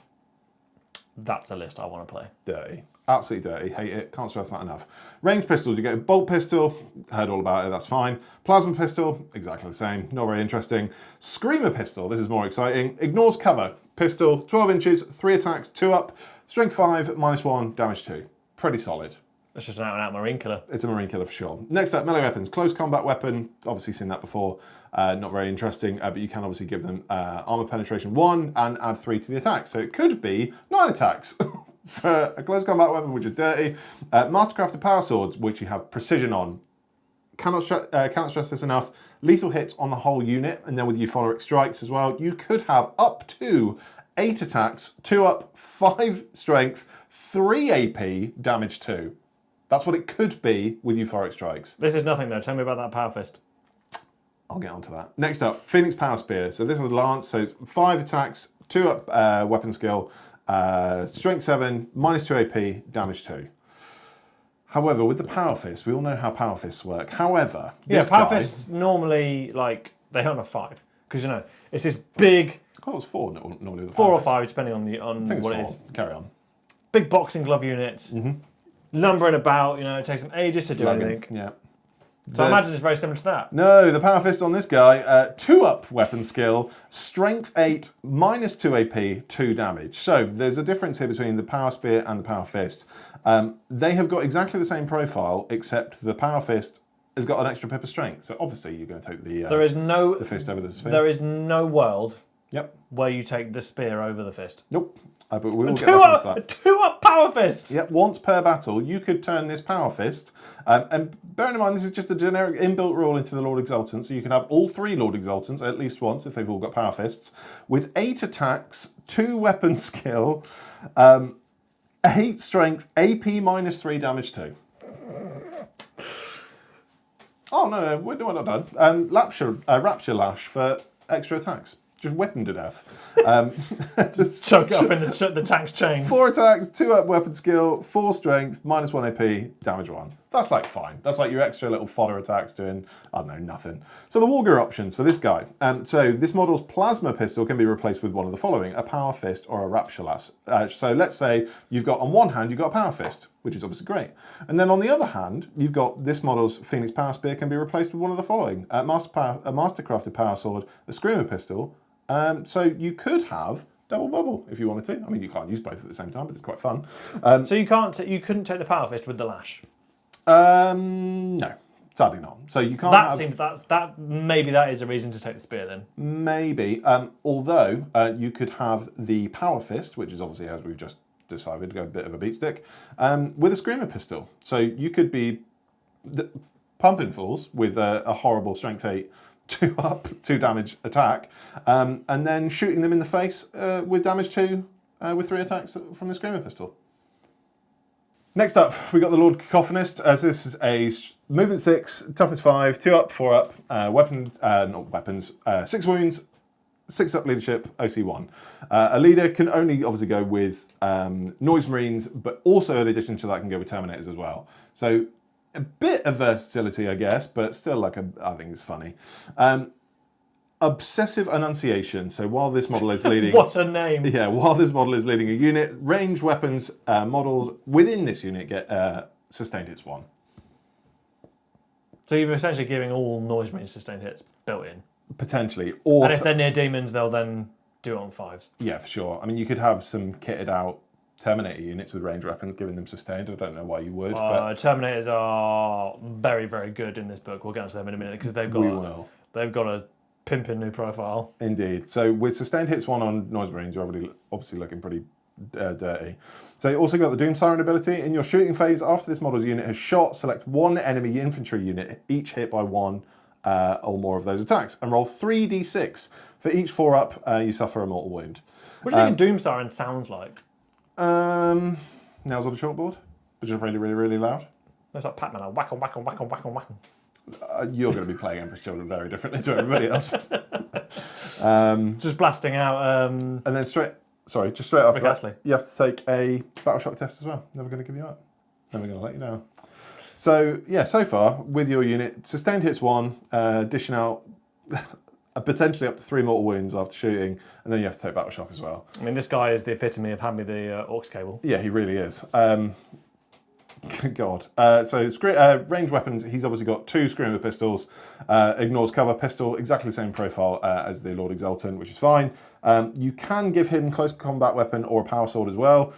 That's a list I want to play. Dirty. Absolutely dirty. Hate it. Can't stress that enough. Ranged pistols. You get a bolt pistol. Heard all about it. That's fine. Plasma pistol. Exactly the same. Not very interesting. Screamer pistol. This is more exciting. Ignores cover. Pistol. 12 inches. 3 attacks. 2-up. Strength 5. -1. Damage 2. Pretty solid. It's just an out-and-out Marine killer. It's a Marine killer for sure. Next up, melee weapons. Close combat weapon. Obviously seen that before. Not very interesting, but you can obviously give them armor penetration 1 and add 3 to the attack. So it could be 9 attacks for a close combat weapon, which is dirty. Mastercrafted power swords, which you have precision on. Cannot stress this enough. Lethal hits on the whole unit, and then with euphoric strikes as well, you could have up to 8 attacks, 2-up, 5 strength, 3 AP, damage 2. That's what it could be with euphoric strikes. This is nothing though. Tell me about that Power Fist. I'll get onto that. Next up, Phoenix Power Spear. So this is Lance, so it's 5 attacks, 2-up weapon skill, strength 7, -2 AP, damage 2. However, with the Power Fist, we all know how Power Fists work. However, yeah, Power Fists normally, like, they hit on a 5. Because, you know, it's this big... Oh, it's 4 normally. 4 or 5, depending on what it is. Carry on. Big boxing glove units. Lumbering about, you know, it takes them ages to do anything. Yeah. So I imagine it's very similar to that. No, the Power Fist on this guy, 2-up weapon skill, strength 8, -2 AP, 2 damage. So there's a difference here between the Power Spear and the Power Fist. They have got exactly the same profile, except the Power Fist has got an extra pip of strength. So obviously you're going to take the fist over the spear. There is no world Yep. where you take the spear over the fist. Nope. But we will get back into that. 2-up power fist! Yep, once per battle, you could turn this power fist. And bearing in mind, this is just a generic inbuilt rule into the Lord Exultant, so you can have all 3 Lord Exultants at least once if they've all got power fists, with 8 attacks, 2 weapon skill, 8 strength, AP -3, damage 2. Oh, no, we're not done. Rapture Lash for extra attacks. Just whip him to death. Just choke up in the tank's chains. 4 attacks, 2 up weapon skill, 4 strength, -1 AP, damage 1. That's like fine. That's like your extra little fodder attacks doing, I don't know, nothing. So the war gear options for this guy. So this model's plasma pistol can be replaced with one of the following, a power fist or a rapture lash. So let's say you've got, on one hand, you've got a power fist, which is obviously great. And then on the other hand, you've got this model's Phoenix Power Spear can be replaced with one of the following, a mastercrafted power sword, a screamer pistol. So you could have double bubble if you wanted to. I mean, you can't use both at the same time, but it's quite fun. So you couldn't take the power fist with the lash? No, sadly not. So you can't maybe that is a reason to take the spear then. Maybe. Although you could have the power fist, which is obviously, as we've just decided, go a bit of a beat stick, with a screamer pistol. So you could be pumping fools with a horrible strength 8, 2 up, 2 damage attack, and then shooting them in the face with damage 2 with 3 attacks from the screamer pistol. Next up, we got the Lord Kakophonist, as this is a movement 6, toughness 5, 2 up, 4 up, not weapons, 6 wounds, 6 up leadership, OC 1. A leader can only obviously go with Noise Marines, but also in addition to that can go with Terminators as well. So a bit of versatility, I guess, but still, I think it's funny. Obsessive Enunciation. So while this model is leading... What a name! Yeah, while this model is leading a unit, ranged weapons models within this unit get sustained hits 1. So you're essentially giving all Noise Marines sustained hits built in. Potentially. And if they're near demons, they'll then do it on 5s. Yeah, for sure. I mean, you could have some kitted out Terminator units with ranged weapons, giving them sustained. I don't know why you would. But Terminators are very, very good in this book. We'll get into them in a minute because they've got a pimping new profile. Indeed. So with sustained hits 1 on Noise Marines, you're obviously looking pretty dirty. So you also got the Doom Siren ability. In your shooting phase, after this model's unit has shot, select 1 enemy infantry unit, each hit by 1 or more of those attacks, and roll 3d6. For each 4 up, you suffer a mortal wound. What do you think a Doom Siren sounds like? Nails on a chalkboard, which is really, really, really loud. It's like Pac-Man, like whack 'em, whack 'em, whack 'em, whack 'em, whack 'em. You're going to be playing Emperor's Children very differently to everybody else. Just blasting out. And then straight after that, you have to take a battle shock test as well. Never going to give you up. Never going to let you down. So yeah, so far with your unit, sustained hits 1, dishing out potentially up to 3 mortal wounds after shooting, and then you have to take battle shock as well. I mean, this guy is the epitome of hand me the Orcs cable. Yeah, he really is. God. So ranged weapons, he's obviously got 2 screamer pistols, ignores cover pistol, exactly the same profile as the Lord Exultant, which is fine. You can give him close combat weapon or a power sword as well.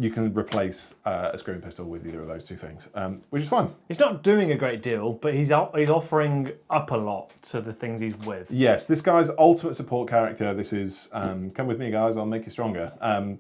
You can replace a screamer pistol with either of those 2 things, which is fine. He's not doing a great deal, but he's offering up a lot to the things he's with. Yes, this guy's ultimate support character. This is, come with me guys, I'll make you stronger,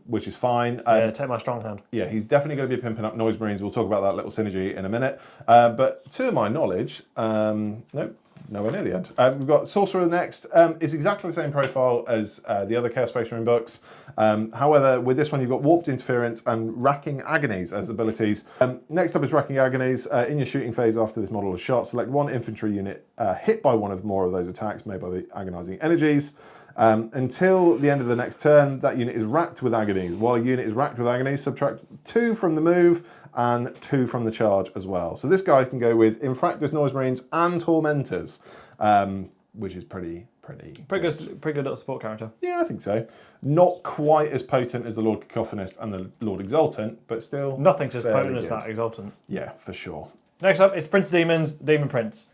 which is fine. Yeah, take my strong hand. Yeah, he's definitely going to be pimping up Noise Marines. We'll talk about that little synergy in a minute. But to my knowledge, nope. Nowhere near the end. We've got Sorcerer next. It's exactly the same profile as the other Chaos Space Marine books. However, with this one, you've got Warped Interference and Racking Agonies as abilities. Next up is Racking Agonies. In your shooting phase after this model is shot, select 1 infantry unit hit by 1 or more of those attacks made by the agonizing energies. Until the end of the next turn, that unit is racked with agonies. While a unit is racked with agonies, subtract 2 from the move and 2 from the charge as well. So this guy can go with Infractors, Noise Marines, and Tormentors, which is pretty good little support character. Yeah, I think so. Not quite as potent as the Lord Kakophonist and the Lord Exultant, but still nothing's as potent as that Exultant. Yeah, for sure. Next up, it's Prince of Demons, Demon Prince.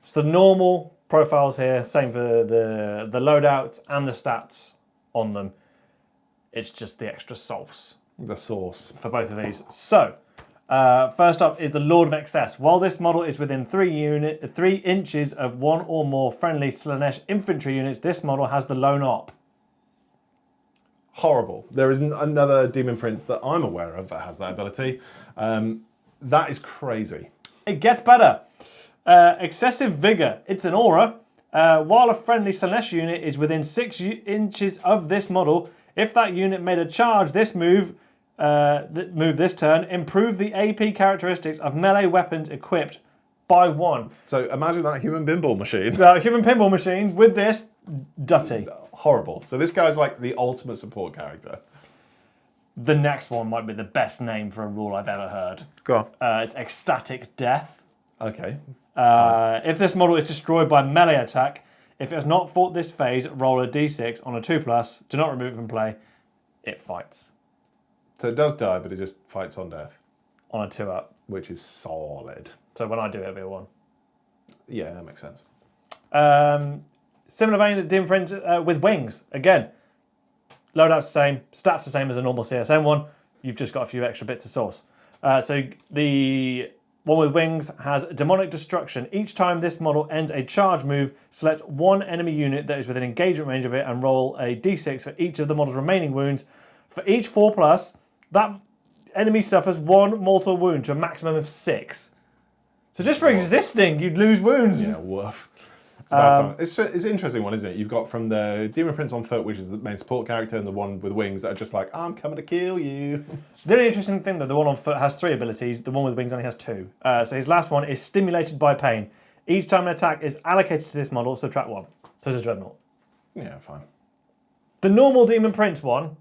It's the normal profiles here, same for the loadouts and the stats on them. It's just the extra sauce. The sauce. For both of these. So, First up is the Lord of Excess. While this model is within 3 inches of one or more friendly Slaanesh infantry units, this model has the lone op. Horrible. There is another Demon Prince that I'm aware of that has that ability. That is crazy. It gets better. Excessive Vigor. It's an aura. While a friendly Slaanesh unit is within 6 inches of this model, if that unit made a charge this move this turn, improve the AP characteristics of melee weapons equipped by 1. So imagine that human pinball machine. Human pinball machine with this dutty. Horrible. So this guy's like the ultimate support character. The next one might be the best name for a rule I've ever heard. Go on. It's Ecstatic Death. Okay. If this model is destroyed by melee attack, if it has not fought this phase, roll a d6 on a 2+, do not remove it from play, it fights. So it does die, but it just fights on death. On a 2-up. Which is solid. So when I do it, it'll be a 1. Yeah, that makes sense. Similar vein to Demon Prince with Wings. Again, loadout's the same, stats the same as a normal CSM one. You've just got a few extra bits of source. So the one with Wings has Demonic Destruction. Each time this model ends a charge move, select one enemy unit that is within engagement range of it and roll a d6 for each of the model's remaining wounds. For each 4+, that enemy suffers 1 mortal wound to a maximum of 6. So just for existing, you'd lose wounds. Yeah, woof. It's an interesting one, isn't it? You've got from the Demon Prince on foot, which is the main support character, and the one with Wings that are just like, I'm coming to kill you. The only interesting thing, though, the one on foot has 3 abilities. The one with Wings only has 2. So his last one is Stimulated by Pain. Each time an attack is allocated to this model, subtract 1. So it's a Dreadnought. Yeah, fine. The normal Demon Prince one,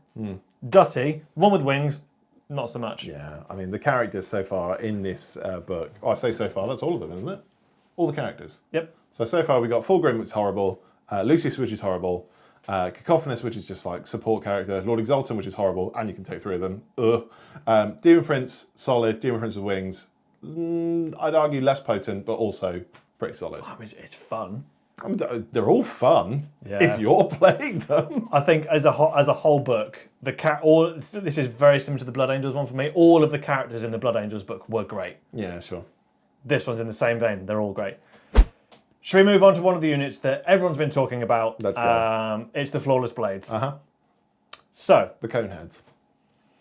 Dutty, one with Wings, not so much. Yeah, I mean, the characters so far in this book, I say so far, that's all of them, isn't it? All the characters. Yep. So far we got Fulgrim, which is horrible, Lucius, which is horrible, Kakophonist, which is just like support character, Lord Exultant, which is horrible, and you can take 3 of them. Demon Prince, solid, Demon Prince with Wings, I'd argue less potent, but also pretty solid. I mean, it's fun. I mean, they're all fun if you're playing them. I think as a whole book, this is very similar to the Blood Angels one for me. All of the characters in the Blood Angels book were great. Yeah, sure. This one's in the same vein. They're all great. Should we move on to one of the units that everyone's been talking about? Let's go. It's the Flawless Blades. So the cone heads.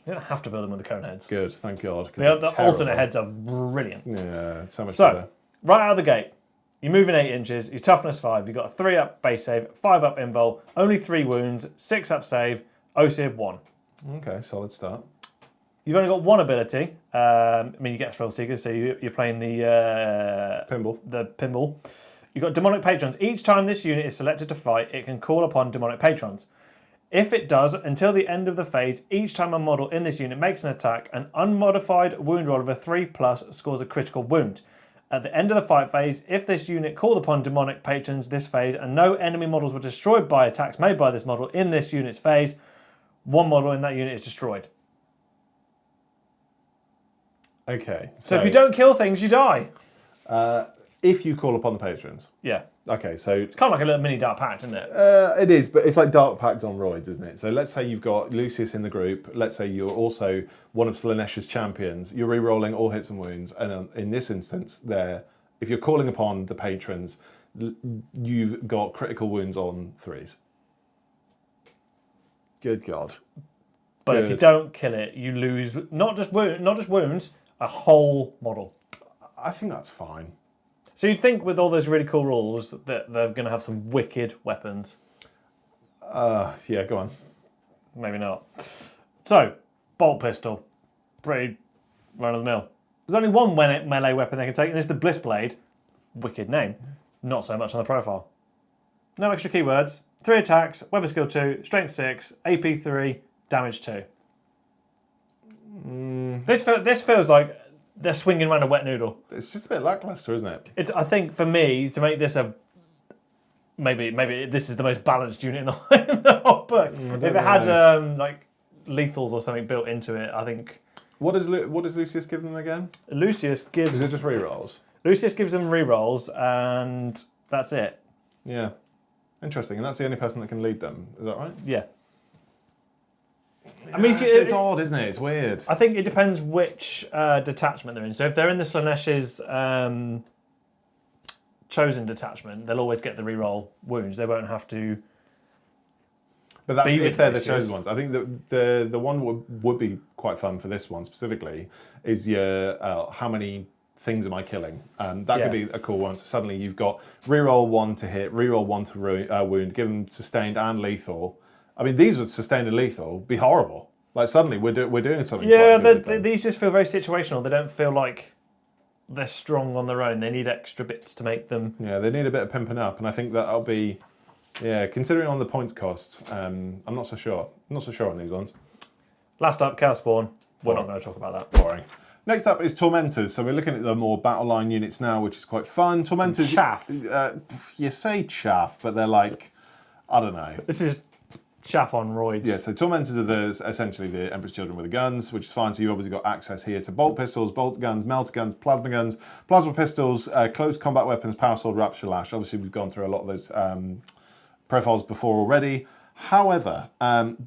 You don't have to build them with the cone heads. Good, thank God. The alternate heads are brilliant. Yeah, it's so much better. Right out of the gate, you move in 8 inches, your toughness 5, you've got a 3-up base save, 5-up invul, only 3 wounds, 6-up save, OC of 1. Okay, solid start. You've only got 1 ability. I mean, you get Thrill Seeker, so you're playing the pinball. You've got Demonic Patrons. Each time this unit is selected to fight, it can call upon Demonic Patrons. If it does, until the end of the phase, each time a model in this unit makes an attack, an unmodified wound roll of a 3+ scores a critical wound. At the end of the fight phase, if this unit called upon Demonic Patrons this phase and no enemy models were destroyed by attacks made by this model in this unit's phase, 1 model in that unit is destroyed. Okay. So if you don't kill things, you die. If you call upon the patrons. Yeah. Okay, so it's kind of like a little mini Dark Pact, isn't it? It is, but it's like Dark Pact on roids, isn't it? So let's say you've got Lucius in the group. Let's say you're also one of Slaanesh's champions. You're re-rolling all hits and wounds, and in this instance, if you're calling upon the patrons, you've got critical wounds on 3s. Good God. But if you don't kill it, you lose not just wounds, a whole model. I think that's fine. So you'd think with all those really cool rules that they're going to have some wicked weapons. Yeah, go on. Maybe not. So, bolt pistol. Pretty run-of-the-mill. There's only 1 melee weapon they can take, and it's the Bliss Blade. Wicked name. Not so much on the profile. No extra keywords. 3 attacks, weapon skill 2, strength 6, AP 3, damage 2. This feels like they're swinging around a wet noodle. It's just a bit lackluster, isn't it? I think for me, to make this maybe this is the most balanced unit in the whole book. If it had like lethals or something built into it, I think. What does Lucius give them again? Lucius gives. Is it just rerolls? Lucius gives them rerolls, and that's it. Yeah, interesting. And that's the only person that can lead them. Is that right? Yeah. I mean, if you, it's odd, isn't it? It's weird. I think it depends which detachment they're in. So if they're in the Slaanesh's chosen detachment, they'll always get the reroll wounds. They won't have to. But that's be if with they're the Lucius. chosen ones. I think the one would be quite fun for this one specifically is your how many things am I killing? That could be a cool one. So suddenly you've got reroll 1 to hit, reroll 1 to wound, give them sustained and lethal. I mean, these with sustained and lethal be horrible. Like suddenly we're doing something. Yeah, quite good these just feel very situational. They don't feel like they're strong on their own. They need extra bits to make them. Yeah, they need a bit of pimping up, and I think that'll be. Yeah, considering on the points cost, I'm not so sure. I'm not so sure on these ones. Last up, Chaos Spawn. We're not going to talk about that. Boring. Next up is Tormentors. So we're looking at the more battle line units now, which is quite fun. Tormentors. Chaff. You say chaff, but they're like, I don't know. This is chaff on roids. Yeah, so Tormentors are essentially the Emperor's Children with the guns, which is fine. So you've obviously got access here to bolt pistols, bolt guns, melter guns, plasma pistols, close combat weapons, power sword, rapture lash. Obviously, we've gone through a lot of those profiles before already. However,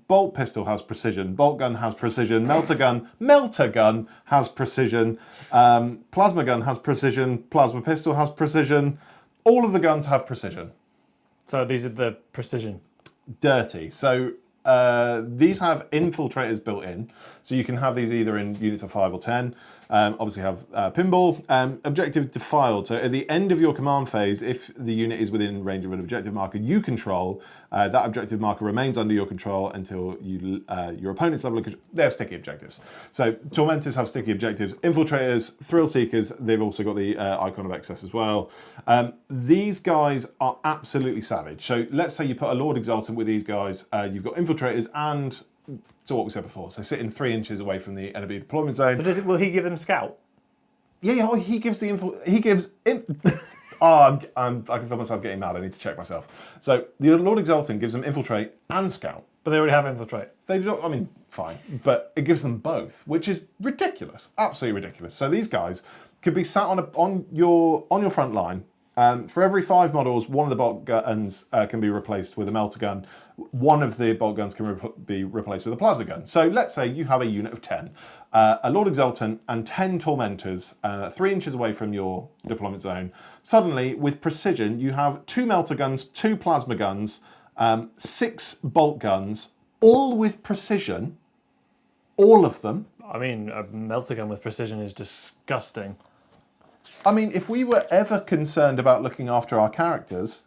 bolt pistol has precision, bolt gun has precision, melter gun has precision, plasma gun has precision, plasma pistol has precision. All of the guns have precision. So these are the precision. Dirty. So these have infiltrators built in. So you can have these either in units of 5 or 10. Obviously have pinball. Objective defiled. So at the end of your command phase, if the unit is within range of an objective marker you control, that objective marker remains under your control until your opponent's level of control. They have sticky objectives. So Tormentors have sticky objectives. Infiltrators, Thrill Seekers, they've also got the Icon of Excess as well. These guys are absolutely savage. So let's say you put a Lord Exultant with these guys. You've got Infiltrators and... So what we said before, so sitting 3 inches away from the enemy deployment zone. So will he give them scout? Yeah, he gives the info. He gives. I can feel myself getting mad. I need to check myself. So the Lord Exultant gives them infiltrate and scout. But they already have infiltrate. They don't. I mean, fine, but it gives them both, which is ridiculous. Absolutely ridiculous. So these guys could be sat on your front line. For every 5 models, one of the bolt guns can be replaced with a melter gun. One of the bolt guns can be replaced with a plasma gun. So let's say you have a unit of 10, a Lord Exultant and 10 Tormentors, 3 inches away from your deployment zone. Suddenly, with precision, you have 2 melter guns, 2 plasma guns, 6 bolt guns, all with precision. All of them. I mean, a melter gun with precision is disgusting. I mean, if we were ever concerned about looking after our characters,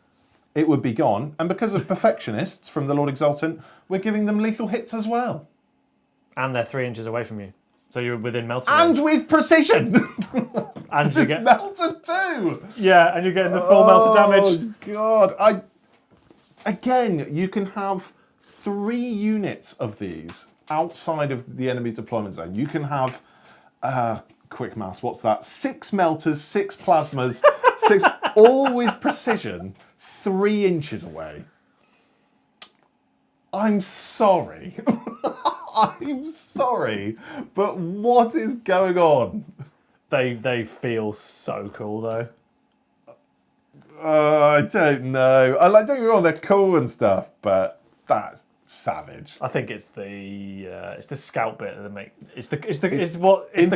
it would be gone. And because of perfectionists from the Lord Exultant, we're giving them lethal hits as well. And they're 3 inches away from you. So you're within melter And with precision! And you It's get... melter too! Yeah, and you're getting the full melter damage. Oh, God. Again, you can have 3 units of these outside of the enemy deployment zone. You can have... quick maths, what's that? 6 melters, 6 plasmas, 6, all with precision, 3 inches away. I'm sorry. I'm sorry, but what is going on? They feel so cool though. I don't know. Don't get me wrong, they're cool and stuff, but that's savage. I think it's the scout bit that make it's the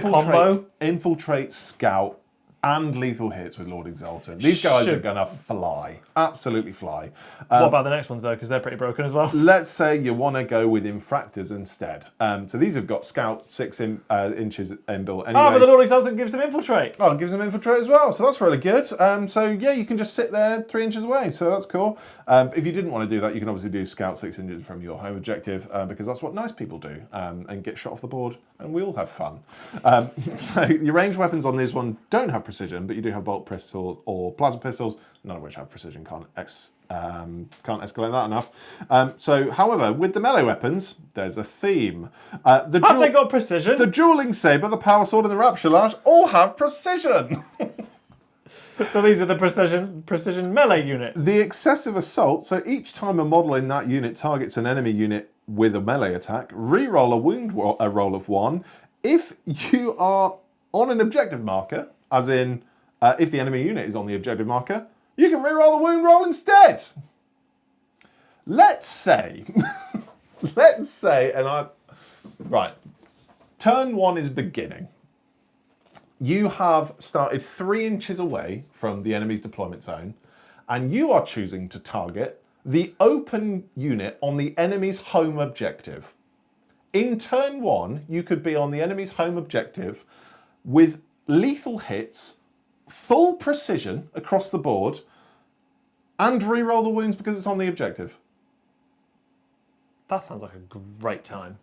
combo. Infiltrate, scout, and lethal hits with Lord Exultant. These guys are gonna fly, absolutely fly. What about the next ones though? Because they're pretty broken as well. Let's say you want to go with Infractors instead. So these have got scout 6 inches inbuilt anyway. Oh, but the Lord Exultant gives them infiltrate. Oh, it gives them infiltrate as well, so that's really good. So yeah, you can just sit there 3 inches away, so that's cool. If you didn't want to do that, you can obviously do scout 6 inches from your home objective, because that's what nice people do, and get shot off the board, and we all have fun. So your ranged weapons on this one don't have precision, but you do have bolt pistol or plasma pistols, none of which have precision. Can't escalate that enough. So, however, with the melee weapons, there's a theme. Have they got precision? The dueling saber, the power sword, and the rapture lash all have precision. So these are the precision melee unit. The excessive assault. So each time a model in that unit targets an enemy unit with a melee attack, re-roll a wound roll of 1. If you are on an objective marker, as in if the enemy unit is on the objective marker, you can re-roll the wound roll instead. Let's say, and Right. Turn 1 is beginning. You have started 3 inches away from the enemy's deployment zone, and you are choosing to target the open unit on the enemy's home objective. In turn 1, you could be on the enemy's home objective with lethal hits, full precision across the board, and re-roll the wounds because it's on the objective. That sounds like a great time.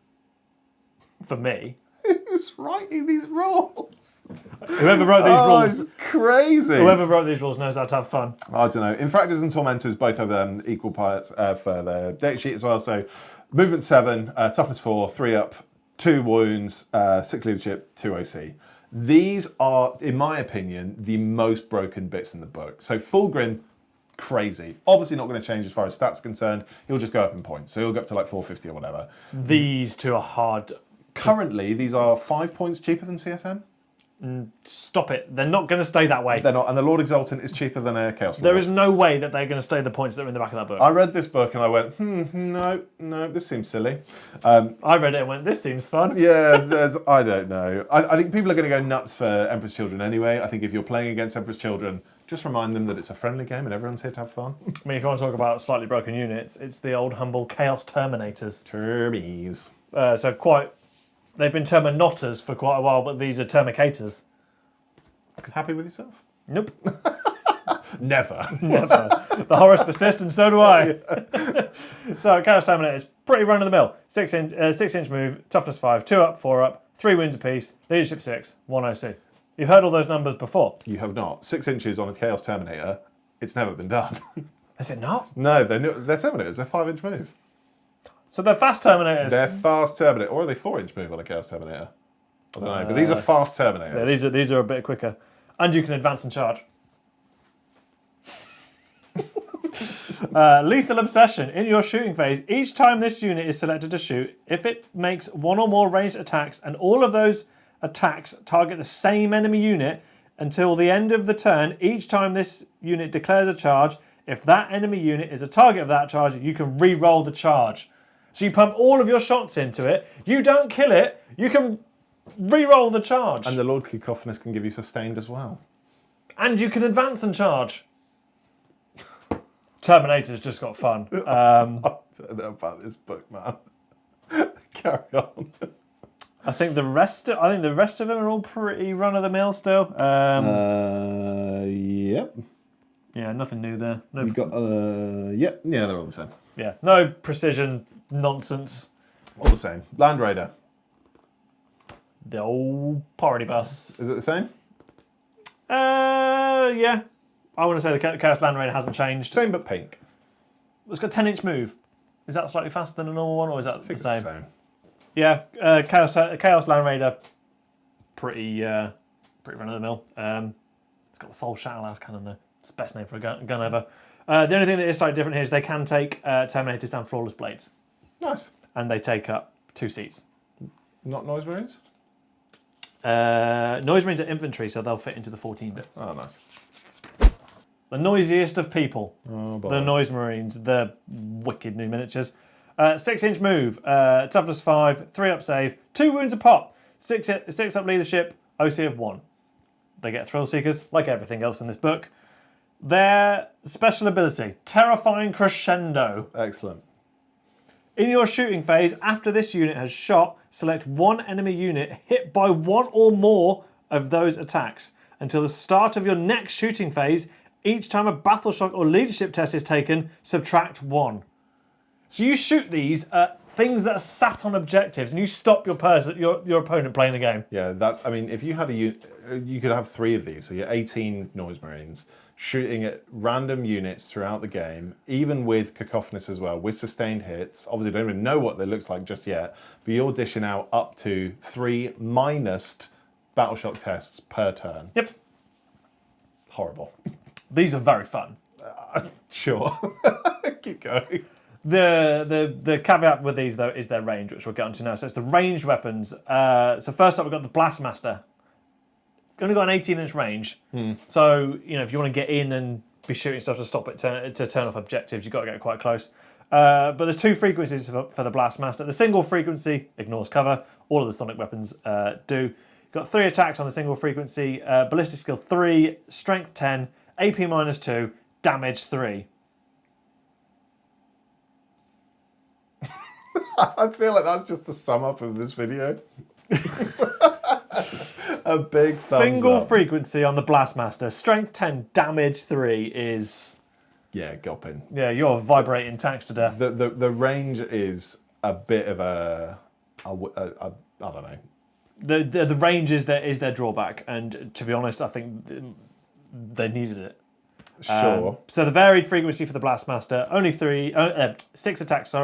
For me. Who's writing these rules? Whoever wrote these rules. It's crazy. Whoever wrote these rules knows how to have fun. I don't know. Infractors and Tormentors both have equal parts for their deck sheet as well. So movement 7, toughness 4, 3 up, 2 wounds, 6 leadership, 2 OC. These are, in my opinion, the most broken bits in the book. So Fulgrim, crazy. Obviously not going to change as far as stats are concerned. He'll just go up in points. So he'll go up to like 450 or whatever. These two are hard. Currently, these are 5 points cheaper than CSM. Stop it. They're not going to stay that way. They're not. And the Lord Exultant is cheaper than a Chaos Lord. There is no way that they're going to stay the points that are in the back of that book. I read this book and I went, no, this seems silly. I read it and went, this seems fun. Yeah, I don't know. I think people are going to go nuts for Emperor's Children anyway. I think if you're playing against Emperor's Children, just remind them that it's a friendly game and everyone's here to have fun. I mean, if you want to talk about slightly broken units, it's the old humble Chaos Terminators. Termies. They've been Terminators for quite a while, but these are Termicators. Happy with yourself? Nope. Never. Never. The horrors persist, and so do I. So, Chaos Terminators, pretty run of the mill. 6 inch move, toughness 5, 2 up, 4 up, 3 wounds apiece, leadership 6, 1 OC. You've heard all those numbers before. You have not. 6 inches on a Chaos Terminator, it's never been done. Is it not? No, they're Terminators. They're 5-inch move. So they're fast Terminators. They're fast Terminator. Or are they 4-inch move on a Chaos Terminator? I don't know, but these are fast Terminators. Yeah, these are a bit quicker. And you can advance and charge. Lethal Obsession. In your shooting phase, each time this unit is selected to shoot, if it makes 1 or more ranged attacks and all of those attacks target the same enemy unit until the end of the turn, each time this unit declares a charge, if that enemy unit is a target of that charge, you can re-roll the charge. So you pump all of your shots into it, you don't kill it, you can re-roll the charge. And the Lord Kakophonist can give you sustained as well. And you can advance and charge. Terminator's just got fun. I don't know about this book, man. Carry on. I think the rest of them are all pretty run of the mill still. Yep. Yeah, nothing new there. No, You've got yep, yeah, they're all the same. yeah, no precision nonsense. All the same. Land Raider. The old party bus. Is it the same? Yeah. I want to say the Chaos Land Raider hasn't changed. Same but pink. It's got 10-inch move. Is that slightly faster than a normal one, or is that I think the same? it's the same. Yeah, Chaos Land Raider, pretty run of the mill. It's got the full Shatterlast cannon though. It's the best name for a gun ever. The only thing that is slightly different here is they can take Terminators and Flawless Blades. Nice. And they take up 2 seats. Not Noise Marines? Noise Marines are infantry, so they'll fit into the 14-bit. Oh, nice. The noisiest of people. Oh, boy. The Noise Marines, the wicked new miniatures. 6-inch move, toughness 5, 3 up save, 2 wounds a pop, 6 up leadership, OC of 1. They get Thrill Seekers, like everything else in this book. Their special ability, Terrifying Crescendo. Excellent. In your shooting phase, after this unit has shot, select one enemy unit hit by 1 or more of those attacks. Until the start of your next shooting phase, each time a battle shock or leadership test is taken, subtract 1. So you shoot these at things that are sat on objectives, and you stop your opponent playing the game. Yeah, that's. I mean, if you had you could have 3 of these. So you're 18 Noise Marines shooting at random units throughout the game, even with Cacophonist as well, with sustained hits. Obviously, don't even know what they looks like just yet, but you're dishing out up to 3 minus battle shock tests per turn. Yep. Horrible. These are very fun. Sure. Keep going. The caveat with these, though, is their range, which we'll get onto now. So it's the ranged weapons. So first up, we've got the Blastmaster. It's only got an 18-inch range. So, if you want to get in and be shooting stuff to stop it to turn off objectives, you've got to get quite close. But there's 2 frequencies for the Blastmaster. The single frequency ignores cover. All of the sonic weapons do. You've got 3 attacks on the single frequency. Ballistic skill 3, strength 10, AP -2, damage 3. I feel like that's just the sum up of this video. A big Single thumbs up. frequency on the Blastmaster. Strength 10, damage 3 is... Yeah, gulping. Yeah, you're vibrating tanks to death. The range is a bit of I don't know. The range is their drawback, and to be honest, I think they needed it. Sure. So the varied frequency for the Blastmaster, only 6 attacks,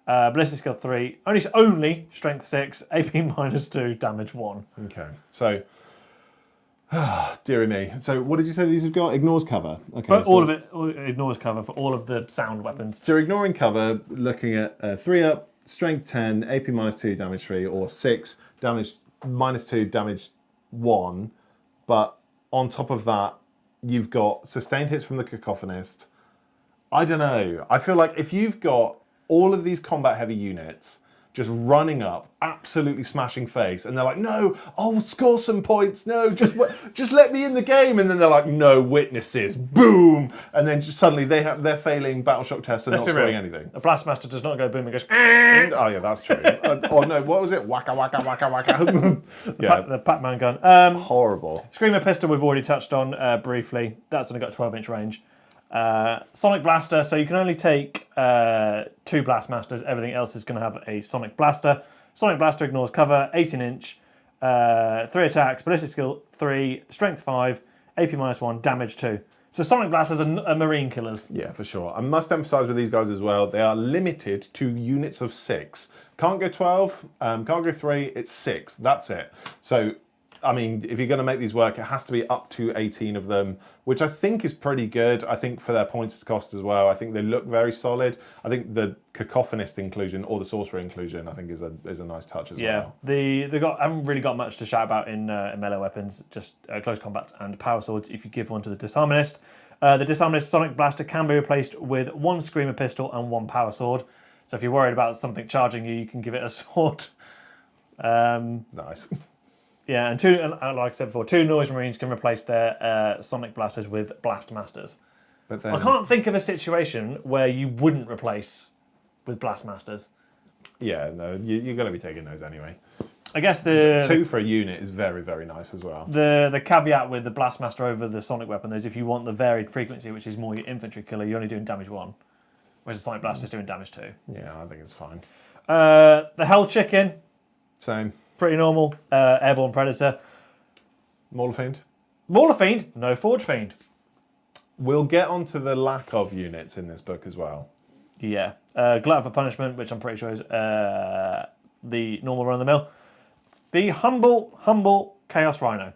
ballistic skill 3, only strength 6, AP -2, damage 1. Okay. So, dearie me. So what did you say these have got? Ignores cover. Okay. But so all of it ignores cover for all of the sound weapons. So ignoring cover, looking at 3 up, strength 10, AP -2, damage 3, or 6, damage -2, damage 1. But on top of that, you've got sustained hits from the Kakophonist. I don't know. I feel like if you've got all of these combat heavy units just running up, absolutely smashing face, and they're like, no, I'll score some points, no, just let me in the game, and then they're like, no witnesses, boom, and then just suddenly they're failing battle shock tests and Let's not be scoring real. anything. A Blastmaster does not go boom and goes... Oh yeah, that's true. Oh no, what was it? Waka waka waka waka. Yeah, The Pac-Man gun. horrible. Screamer Pistol we've already touched on briefly. That's only got 12-inch range. Sonic Blaster, so you can only take 2 Blastmasters. Everything else is going to have a Sonic Blaster. Sonic Blaster ignores cover, 18-inch, 3 attacks, ballistic skill 3, strength 5, AP -1, damage 2. So Sonic Blasters are marine killers. Yeah, for sure. I must emphasise with these guys as well, they are limited to units of 6. Can't go 12, can't go 3, it's 6. That's it. So, I mean, if you're going to make these work, it has to be up to 18 of them, which I think is pretty good. I think for their points cost as well, I think they look very solid. I think the Kakophonist inclusion or the Sorcerer inclusion, I think is a nice touch as well. Yeah, haven't really got much to shout about in melee weapons, just close combats and power swords if you give one to the Disharmonist. The Disharmonist Sonic Blaster can be replaced with 1 Screamer Pistol and 1 Power Sword. So if you're worried about something charging you, you can give it a sword. Nice. Yeah, and like I said before, 2 Noise Marines can replace their Sonic Blasters with Blastmasters. But then, I can't think of a situation where you wouldn't replace with Blastmasters. yeah, no, you're going to be taking those anyway. I guess the 2 for a unit is very, very nice as well. the caveat with the Blastmaster over the Sonic weapon is if you want the varied frequency, which is more your infantry killer, you're only doing damage 1, whereas the Sonic Blaster is doing damage 2. Yeah, I think it's fine. The Hell Chicken, Same. pretty normal. Airborne Predator. Mauler Fiend. Mauler Fiend, no Forge Fiend. We'll get onto the lack of units in this book as well. Yeah. Glutton for Punishment, which I'm pretty sure is the normal run-of-the-mill. The humble Chaos Rhino.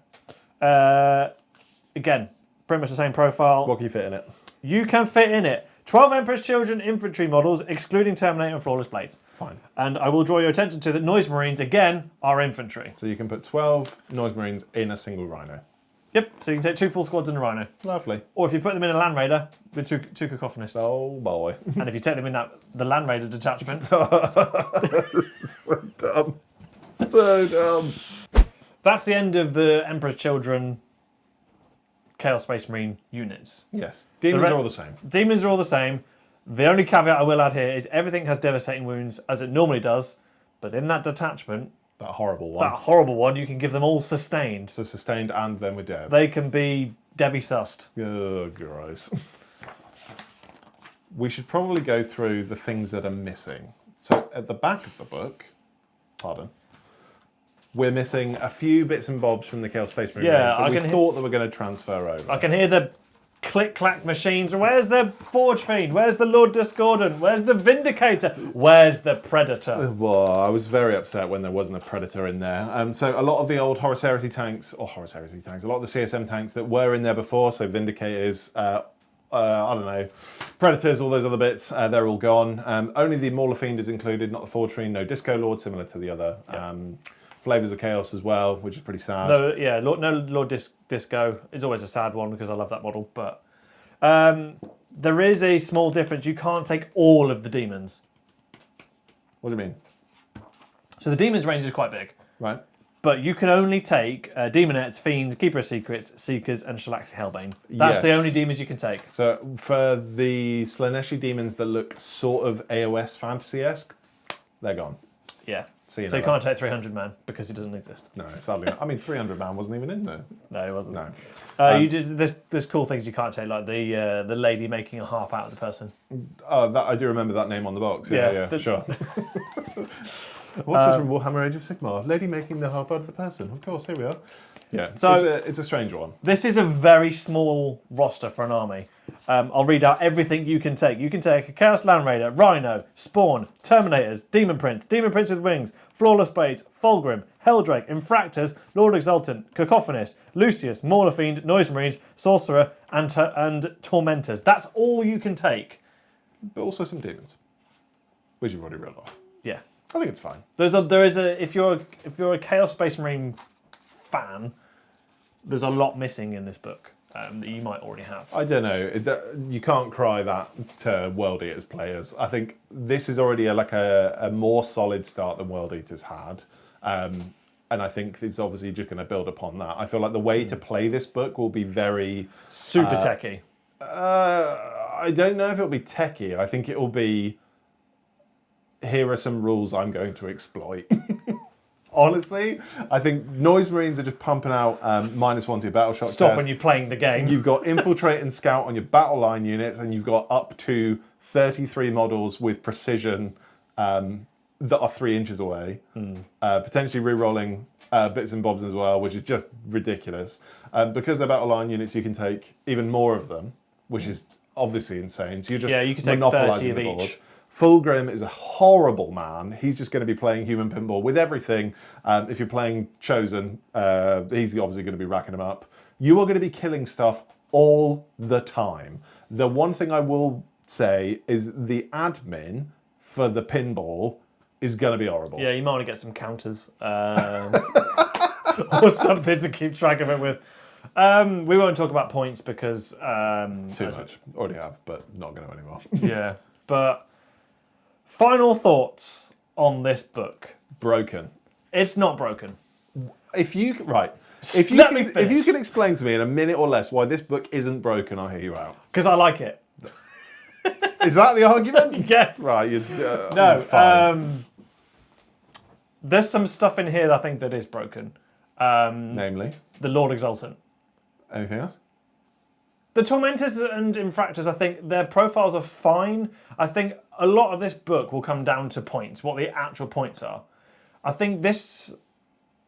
Again, pretty much the same profile. What can you fit in it? You can fit in it 12 Emperor's Children infantry models, excluding Terminator and Flawless Blades. Fine. And I will draw your attention to that Noise Marines, again, are infantry. So you can put 12 Noise Marines in a single Rhino. Yep, so you can take 2 full squads in a Rhino. Lovely. Or if you put them in a Land Raider with two Cacophonists. Oh boy. And if you take them in the Land Raider detachment. So dumb. So dumb. That's the end of the Emperor's Children Chaos Space Marine units. Yes. Demons are all the same. Demons are all the same. The only caveat I will add here is everything has devastating wounds, as it normally does, but in that detachment, That horrible one. that horrible one, you can give them all sustained. So sustained and then with dev. They can be Devi-sussed. Oh, gross. We should probably go through the things that are missing. So at the back of the book, we're missing a few bits and bobs from the Chaos Space Marine Yeah, range that I we thought that were going to transfer over. I can hear the click-clack machines. Where's the Forge Fiend? Where's the Lord Discordant? Where's the Vindicator? Where's the Predator? Well, I was very upset when there wasn't a Predator in there. So a lot of the old Horus Heresy tanks, a lot of the CSM tanks that were in there before, so Vindicators, I don't know, Predators, all those other bits, they're all gone. Only the Mauler Fiend is included, not the Forge Fiend, no Disco Lord, similar to the other. Flavors of Chaos as well, which is pretty sad. No Lord Disco is always a sad one because I love that model. But There is a small difference. You can't take all of the demons. What do you mean? So the demons range is quite big. Right. But you can only take Demonettes, Fiends, Keeper of Secrets, Seekers, and Shalaxi Hellbane. That's the only demons you can take. So for the Slaaneshi demons that look sort of AOS fantasy-esque, they're gone. Yeah. So you can't take 300 man because he doesn't exist. No, sadly not. I mean, 300 man wasn't even in there. No, it wasn't. No. You just there's cool things you can't take, like the lady making a harp out of the person. Oh, I do remember that name on the box. Yeah, sure. What's this from Warhammer Age of Sigmar? Lady making the harp out of the person. Of course, here we are. Yeah, so it's a strange one. This is a very small roster for an army. I'll read out everything you can take. You can take a Chaos Land Raider, Rhino, Spawn, Terminators, Demon Prince with Wings, Flawless Blades, Fulgrim, Helldrake, Infractors, Lord Exultant, Kakophonist, Lucius, Mauler Fiend, Noise Marines, Sorcerer, and Tormentors. That's all you can take. But also some demons, which you've already read off. Yeah. I think it's fine. There is a if you're a Chaos Space Marine fan, there's a lot missing in this book that you might already have. I don't know. You can't cry that to World Eaters players. I think this is already a more solid start than World Eaters had. And I think it's obviously just going to build upon that. I feel like the way to play this book will be very... Super techy. I don't know if it'll be techie. I think it will be... Here are some rules I'm going to exploit. Honestly, I think Noise Marines are just pumping out -1 to battle shock Stop test. when you're playing the game. You've got Infiltrate and Scout on your battle line units, and you've got up to 33 models with precision that are 3 inches away. Potentially re-rolling bits and bobs as well, which is just ridiculous. Because they're battle line units, you can take even more of them, which is obviously insane. So you're just you can take 30 monopolising of the board. each. Fulgrim is a horrible man. He's just going to be playing human pinball with everything. If you're playing Chosen, he's obviously going to be racking them up. You are going to be killing stuff all the time. The one thing I will say is the admin for the pinball is going to be horrible. Yeah, you might want to get some counters or something to keep track of it with. We won't talk about points because... Too much. Already have, but not going to anymore. Yeah, but... Final thoughts on this book. Broken. It's not broken. If you can explain to me in a minute or less why this book isn't broken, I'll hear you out. Because I like it. Is that the argument? Yes. Right. No. Fine. There's some stuff in here that I think that is broken. Namely? The Lord Exultant. Anything else? The Tormentors and Infractors, I think their profiles are fine. I think a lot of this book will come down to points, what the actual points are. I think this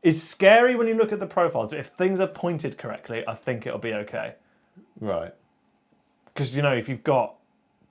is scary when you look at the profiles, but if things are pointed correctly, I think it'll be okay. Right. Because, if you've got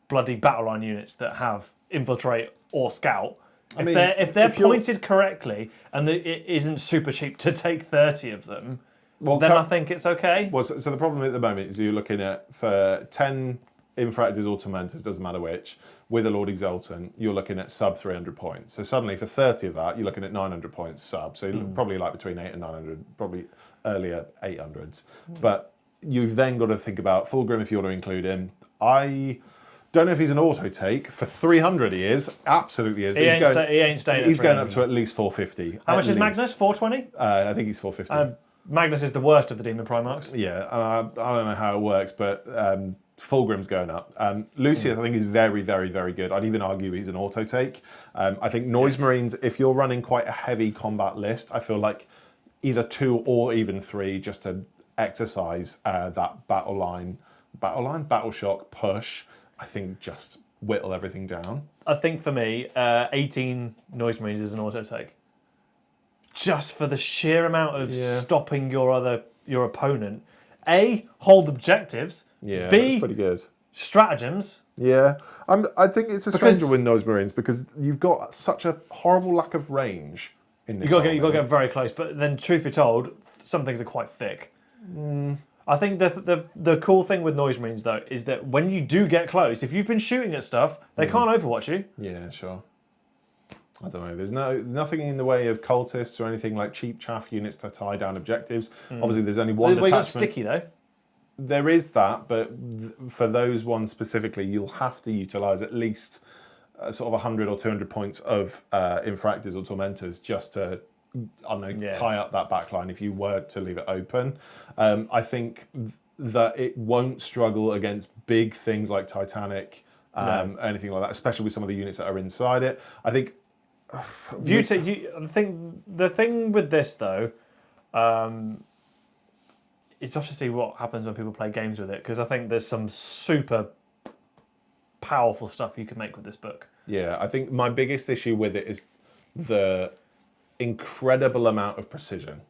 bloody battle line units that have Infiltrate or Scout, if they're pointed correctly and it isn't super cheap to take 30 of them, then I think it's okay. Well, so the problem at the moment is you're looking at, for 10 Infractors or Tormentors, doesn't matter which, with a Lord Exultant, you're looking at sub 300 points. So suddenly for 30 of that, you're looking at 900 points sub. So probably like between 8 and 900, probably earlier 800s. But you've then got to think about Fulgrim if you want to include him. I don't know if he's an auto take. For 300 he is. Absolutely is. He ain't staying He's going up to at least 450. How much is Magnus? 420? I think he's 450. Magnus is the worst of the Demon Primarchs. Yeah, I don't know how it works, but Fulgrim's going up. Lucius, I think, is very, very, very good. I'd even argue he's an auto take. I think Noise Marines, if you're running quite a heavy combat list, I feel like either 2 or even 3 just to exercise that battle shock push. I think just whittle everything down. I think for me, 18 Noise Marines is an auto take. Just for the sheer amount of stopping your opponent. A, hold objectives. Yeah, B, that's pretty good. Stratagems. Yeah, I think it's a stranger with Noise Marines because you've got such a horrible lack of range in this. You've got to get very close, but then truth be told, some things are quite thick. I think the cool thing with Noise Marines though is that when you do get close, if you've been shooting at stuff, they can't overwatch you. Yeah, sure. I don't know. There's nothing in the way of cultists or anything like cheap chaff units to tie down objectives. Obviously, there's only one detachment. They got sticky though. there is that, but for those ones specifically, you'll have to utilise at least sort of 100 or 200 points of Infractors or Tormentors just to, I don't know, tie up that backline if you were to leave it open. I think that it won't struggle against big things like Titanic, anything like that, especially with some of the units that are inside it. I think... the thing with this, though, is just to see what happens when people play games with it, because I think there's some super powerful stuff you can make with this book. Yeah, I think my biggest issue with it is the incredible amount of precision.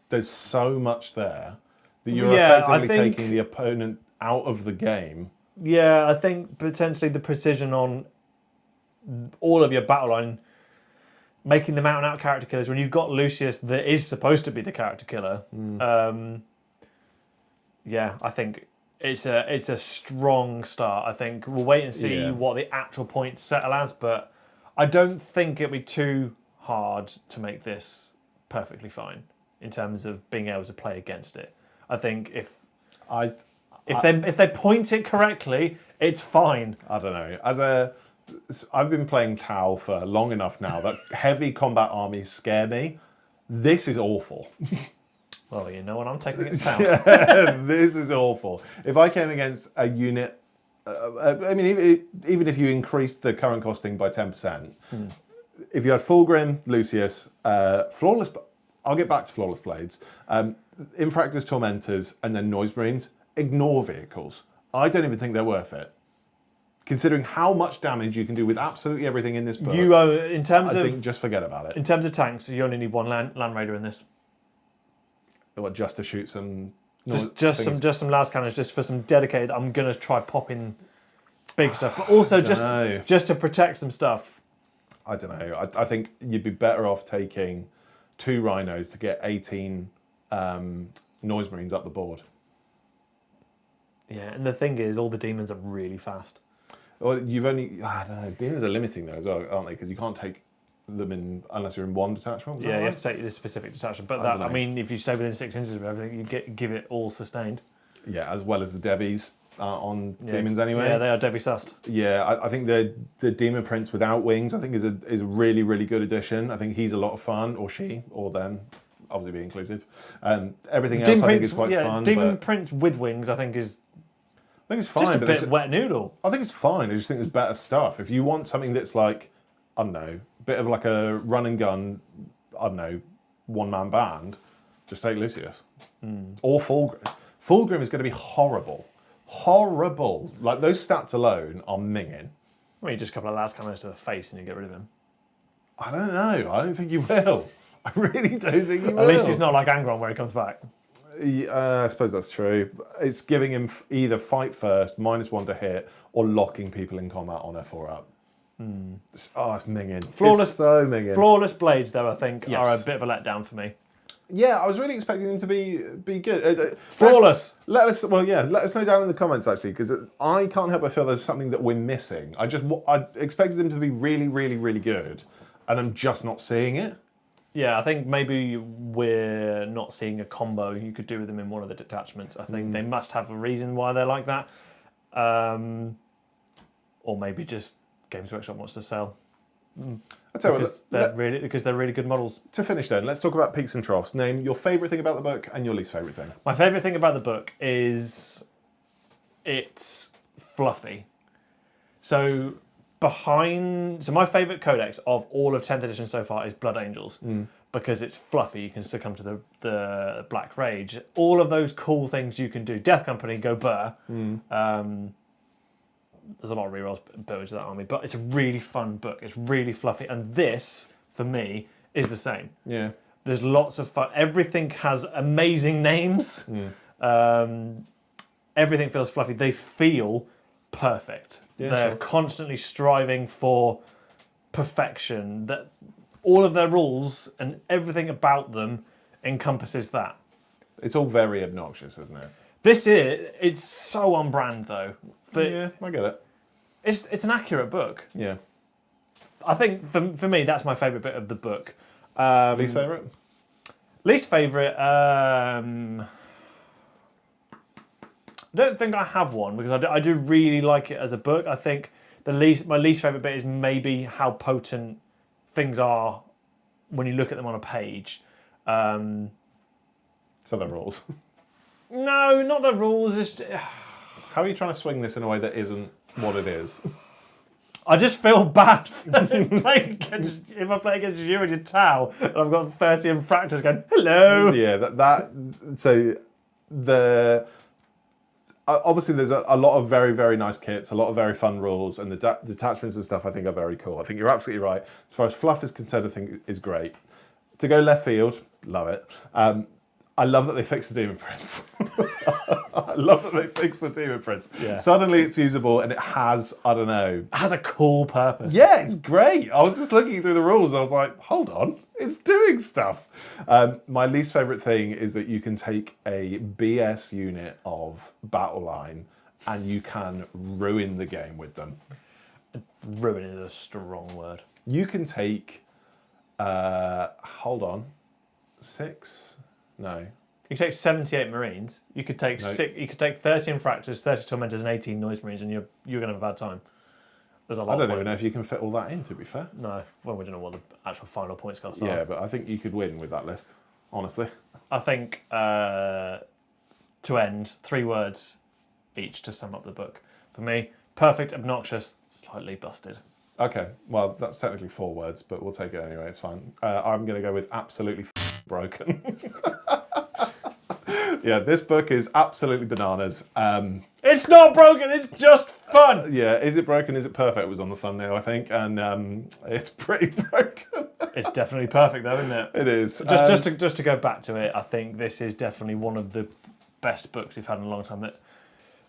There's so much there that you're effectively taking the opponent out of the game. Yeah, I think potentially the precision on all of your battle line, making them out-and-out character killers, when you've got Lucius that is supposed to be the character killer. I think it's a strong start. I think we'll wait and see what the actual points settle as, but I don't think it'll be too hard to make this perfectly fine in terms of being able to play against it. I think if they point it correctly, it's fine. I don't know. I've been playing Tau for long enough now that heavy combat armies scare me. This is awful. Well, you know what I'm taking against Tau. This is awful. If I came against a unit, I mean, even if you increased the current costing by 10%, if you had Fulgrim, Lucius, Flawless, I'll get back to Flawless Blades, Infractors, Tormentors, and then Noise Marines, ignore vehicles. I don't even think they're worth it. Considering how much damage you can do with absolutely everything in this book, I think just forget about it. In terms of tanks, you only need one Land Raider in this. What, just to shoot some... Just some las cannons, just for some dedicated. I'm gonna try popping big stuff, but also just to protect some stuff. I don't know. I think you'd be better off taking 2 rhinos to get 18 Noise Marines up the board. Yeah, and the thing is, all the demons are really fast. Well, you've only... I don't know. Demons are limiting though as well, aren't they? Because you can't take them in unless you're in one detachment. You have to take this specific detachment. But I mean, if you stay within 6 inches of everything, you give it all sustained. Yeah, as well as the Devies on demons anyway. Yeah, they are Devi sussed. Yeah, I think the Demon Prince without wings, I think is a really, really good addition. I think he's a lot of fun, or she, or them. Obviously be inclusive. Everything else I think is quite fun. Demon Prince with wings, I think is... I think it's fine. Just a bit wet noodle. I think it's fine. I just think there's better stuff. If you want something that's like, I don't know, a bit of like a run and gun, I don't know, one-man band, just take Lucius. Or Fulgrim. Fulgrim is going to be horrible. Horrible. Like, those stats alone are minging. Well, you just a couple of las cannons to the face and you get rid of him. I don't know. I don't think you will. I really don't think you will. At least he's not like Angron where he comes back. I suppose that's true. It's giving him either fight first, -1 to hit, or locking people in combat on F4 up. It's minging. It's so minging. Flawless Blades, though, I think, are a bit of a letdown for me. Yeah, I was really expecting them to be good. Flawless. Let us know down in the comments, actually, because I can't help but feel there's something that we're missing. I expected them to be really, really, really good, and I'm just not seeing it. Yeah, I think maybe we're not seeing a combo you could do with them in one of the detachments. I think they must have a reason why they're like that. Or maybe just Games Workshop wants to sell. Because they're really good models. To finish then, let's talk about peaks and troughs. Name your favourite thing about the book and your least favourite thing. My favourite thing about the book is it's fluffy. So my favourite codex of all of 10th edition so far is Blood Angels, because it's fluffy. You can succumb to the Black Rage. All of those cool things you can do. Death Company, go burr. There's a lot of rerolls built into that army, but it's a really fun book. It's really fluffy, and this, for me, is the same. Yeah. There's lots of fun. Everything has amazing names. Everything feels fluffy. They feel perfect. Yeah, They're constantly striving for perfection. That all of their rules and everything about them encompasses that. It's all very obnoxious, isn't it? It's so on brand though. Yeah, I get it. It's an accurate book. Yeah. I think for me that's my favourite bit of the book. Least favourite? Least favourite. I don't think I have one because I do really like it as a book. I think my least favourite bit is maybe how potent things are when you look at them on a page. So the rules. No, not the rules. It's, How are you trying to swing this in a way that isn't what it is? I just feel bad if I play against you and your Tau, and I've got 30 Infractors going, hello. Yeah, so the obviously there's a lot of very, very nice kits, a lot of very fun rules, and the detachments and stuff I think are very cool. I think you're absolutely right. As far as fluff is concerned, I think is great. To go left field, love it. I love that they fixed the Demon Prince. I love that they fixed the Demon Prince. Yeah. Suddenly it's usable and it has, I don't know. It has a cool purpose. Yeah, it's great. I was just looking through the rules and I was like, hold on, it's doing stuff. My least favourite thing is that you can take a BS unit of battle line and you can ruin the game with them. Ruin is a strong word. You can take, hold on, 6? No. You could take 78 Marines. You could take You could take 30 Infractors, 30 Tormentors, and 18 Noise Marines, and you're going to have a bad time. There's a lot. I don't even know if you can fit all that in. To be fair. No. Well, we don't know what the actual final points cost are. Yeah, but I think you could win with that list. Honestly. I think to end 3 words each to sum up the book. For me, perfect, obnoxious, slightly busted. Okay. Well, that's technically 4 words, but we'll take it anyway. It's fine. I'm going to go with absolutely broken. Yeah, this book is absolutely bananas. It's not broken, it's just fun. Yeah, is it broken? Is it perfect? Was on the thumbnail, I think, and it's pretty broken. It's definitely perfect, though, isn't it? It is. Just to go back to it, I think this is definitely one of the best books we've had in a long time.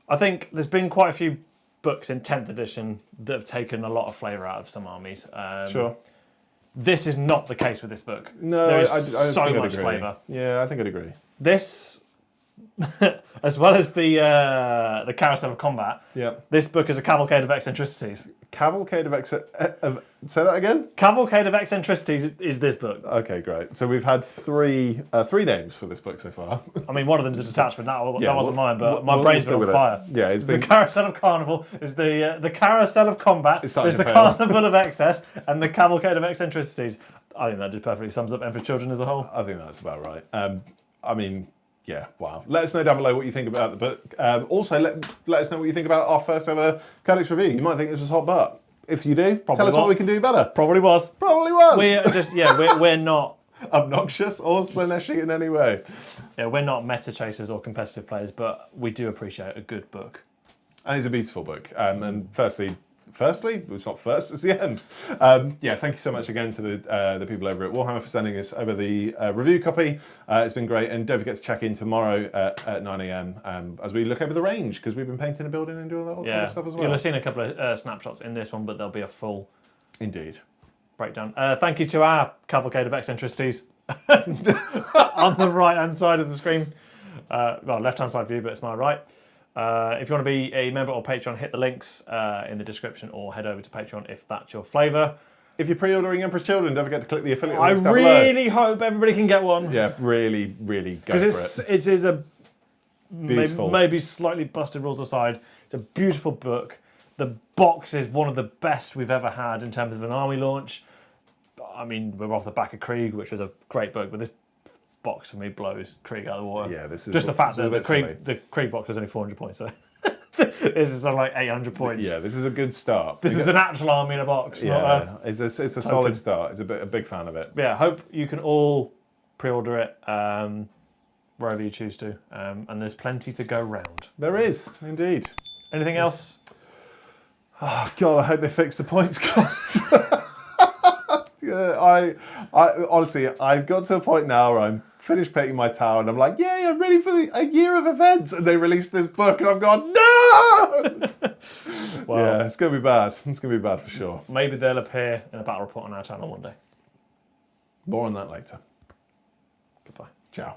I think there's been quite a few books in 10th edition that have taken a lot of flavour out of some armies. Sure. This is not the case with this book. No, there is I so think I'd much agree. flavour. Yeah, I think I'd agree. This, as well as the Carousel of Combat, Yeah. this book is a cavalcade of eccentricities. Cavalcade of say that again? Cavalcade of eccentricities is this book. Okay, great. So we've had three names for this book so far. I mean, one of them's a detachment. That wasn't mine, but my we'll brain's stick been on with fire. it. Yeah, it's been. The Carousel of Carnival is the Carousel of Combat. It's starting Is to the fail. Carnival of Excess and the Cavalcade of Eccentricities. I think that just perfectly sums up Emperor's Children as a whole. I think that's about right. I mean, yeah, wow. Let us know down below what you think about the book. Also, let us know what you think about our first ever Codex review. You might think this was hot butt. If you do, tell us what we can do better. Probably was. Probably was. We're not obnoxious or Slaanesh in any way. Yeah, we're not meta chasers or competitive players, but we do appreciate a good book. And it's a beautiful book. And firstly, it's not first, it's the end. Yeah, thank you so much again to the people over at Warhammer for sending us over the review copy. It's been great, and don't forget to check in tomorrow at 9 AM as we look over the range, because we've been painting a building and doing all that stuff as well. You'll have seen a couple of snapshots in this one, but there'll be a full Indeed breakdown. Thank you to our Cavalcade of Eccentricities on the right-hand side of the screen. Well, left-hand side view, but it's my right. If you want to be a member or Patreon, hit the links in the description or head over to Patreon if that's your flavour. If you're pre-ordering Emperor's Children, don't forget to click the affiliate links down below. I really hope everybody can get one. Yeah, really, really go for it. Because it is a beautiful. Maybe slightly busted rules aside. It's a beautiful book. The box is one of the best we've ever had in terms of an army launch. I mean, we're off the back of Krieg, which was a great book, but this box for me blows Krieg out of the water. Yeah, this is just the fact that the Krieg box was only 400 points. So this is like 800 points. Yeah, this is a good start. This is an actual army in a box. Yeah, it's a solid start. It's a big fan of it. Yeah, hope you can all pre-order it wherever you choose to, and there's plenty to go round. There is indeed. Anything else? Oh God, I hope they fix the points costs. I honestly, I've got to a point now where I'm finished painting my tower and I'm like, yay, I'm ready for a year of events. And they released this book and I've gone, no! Well, yeah, it's going to be bad. It's going to be bad for sure. Maybe they'll appear in a battle report on our channel one day. More on that later. Goodbye. Ciao.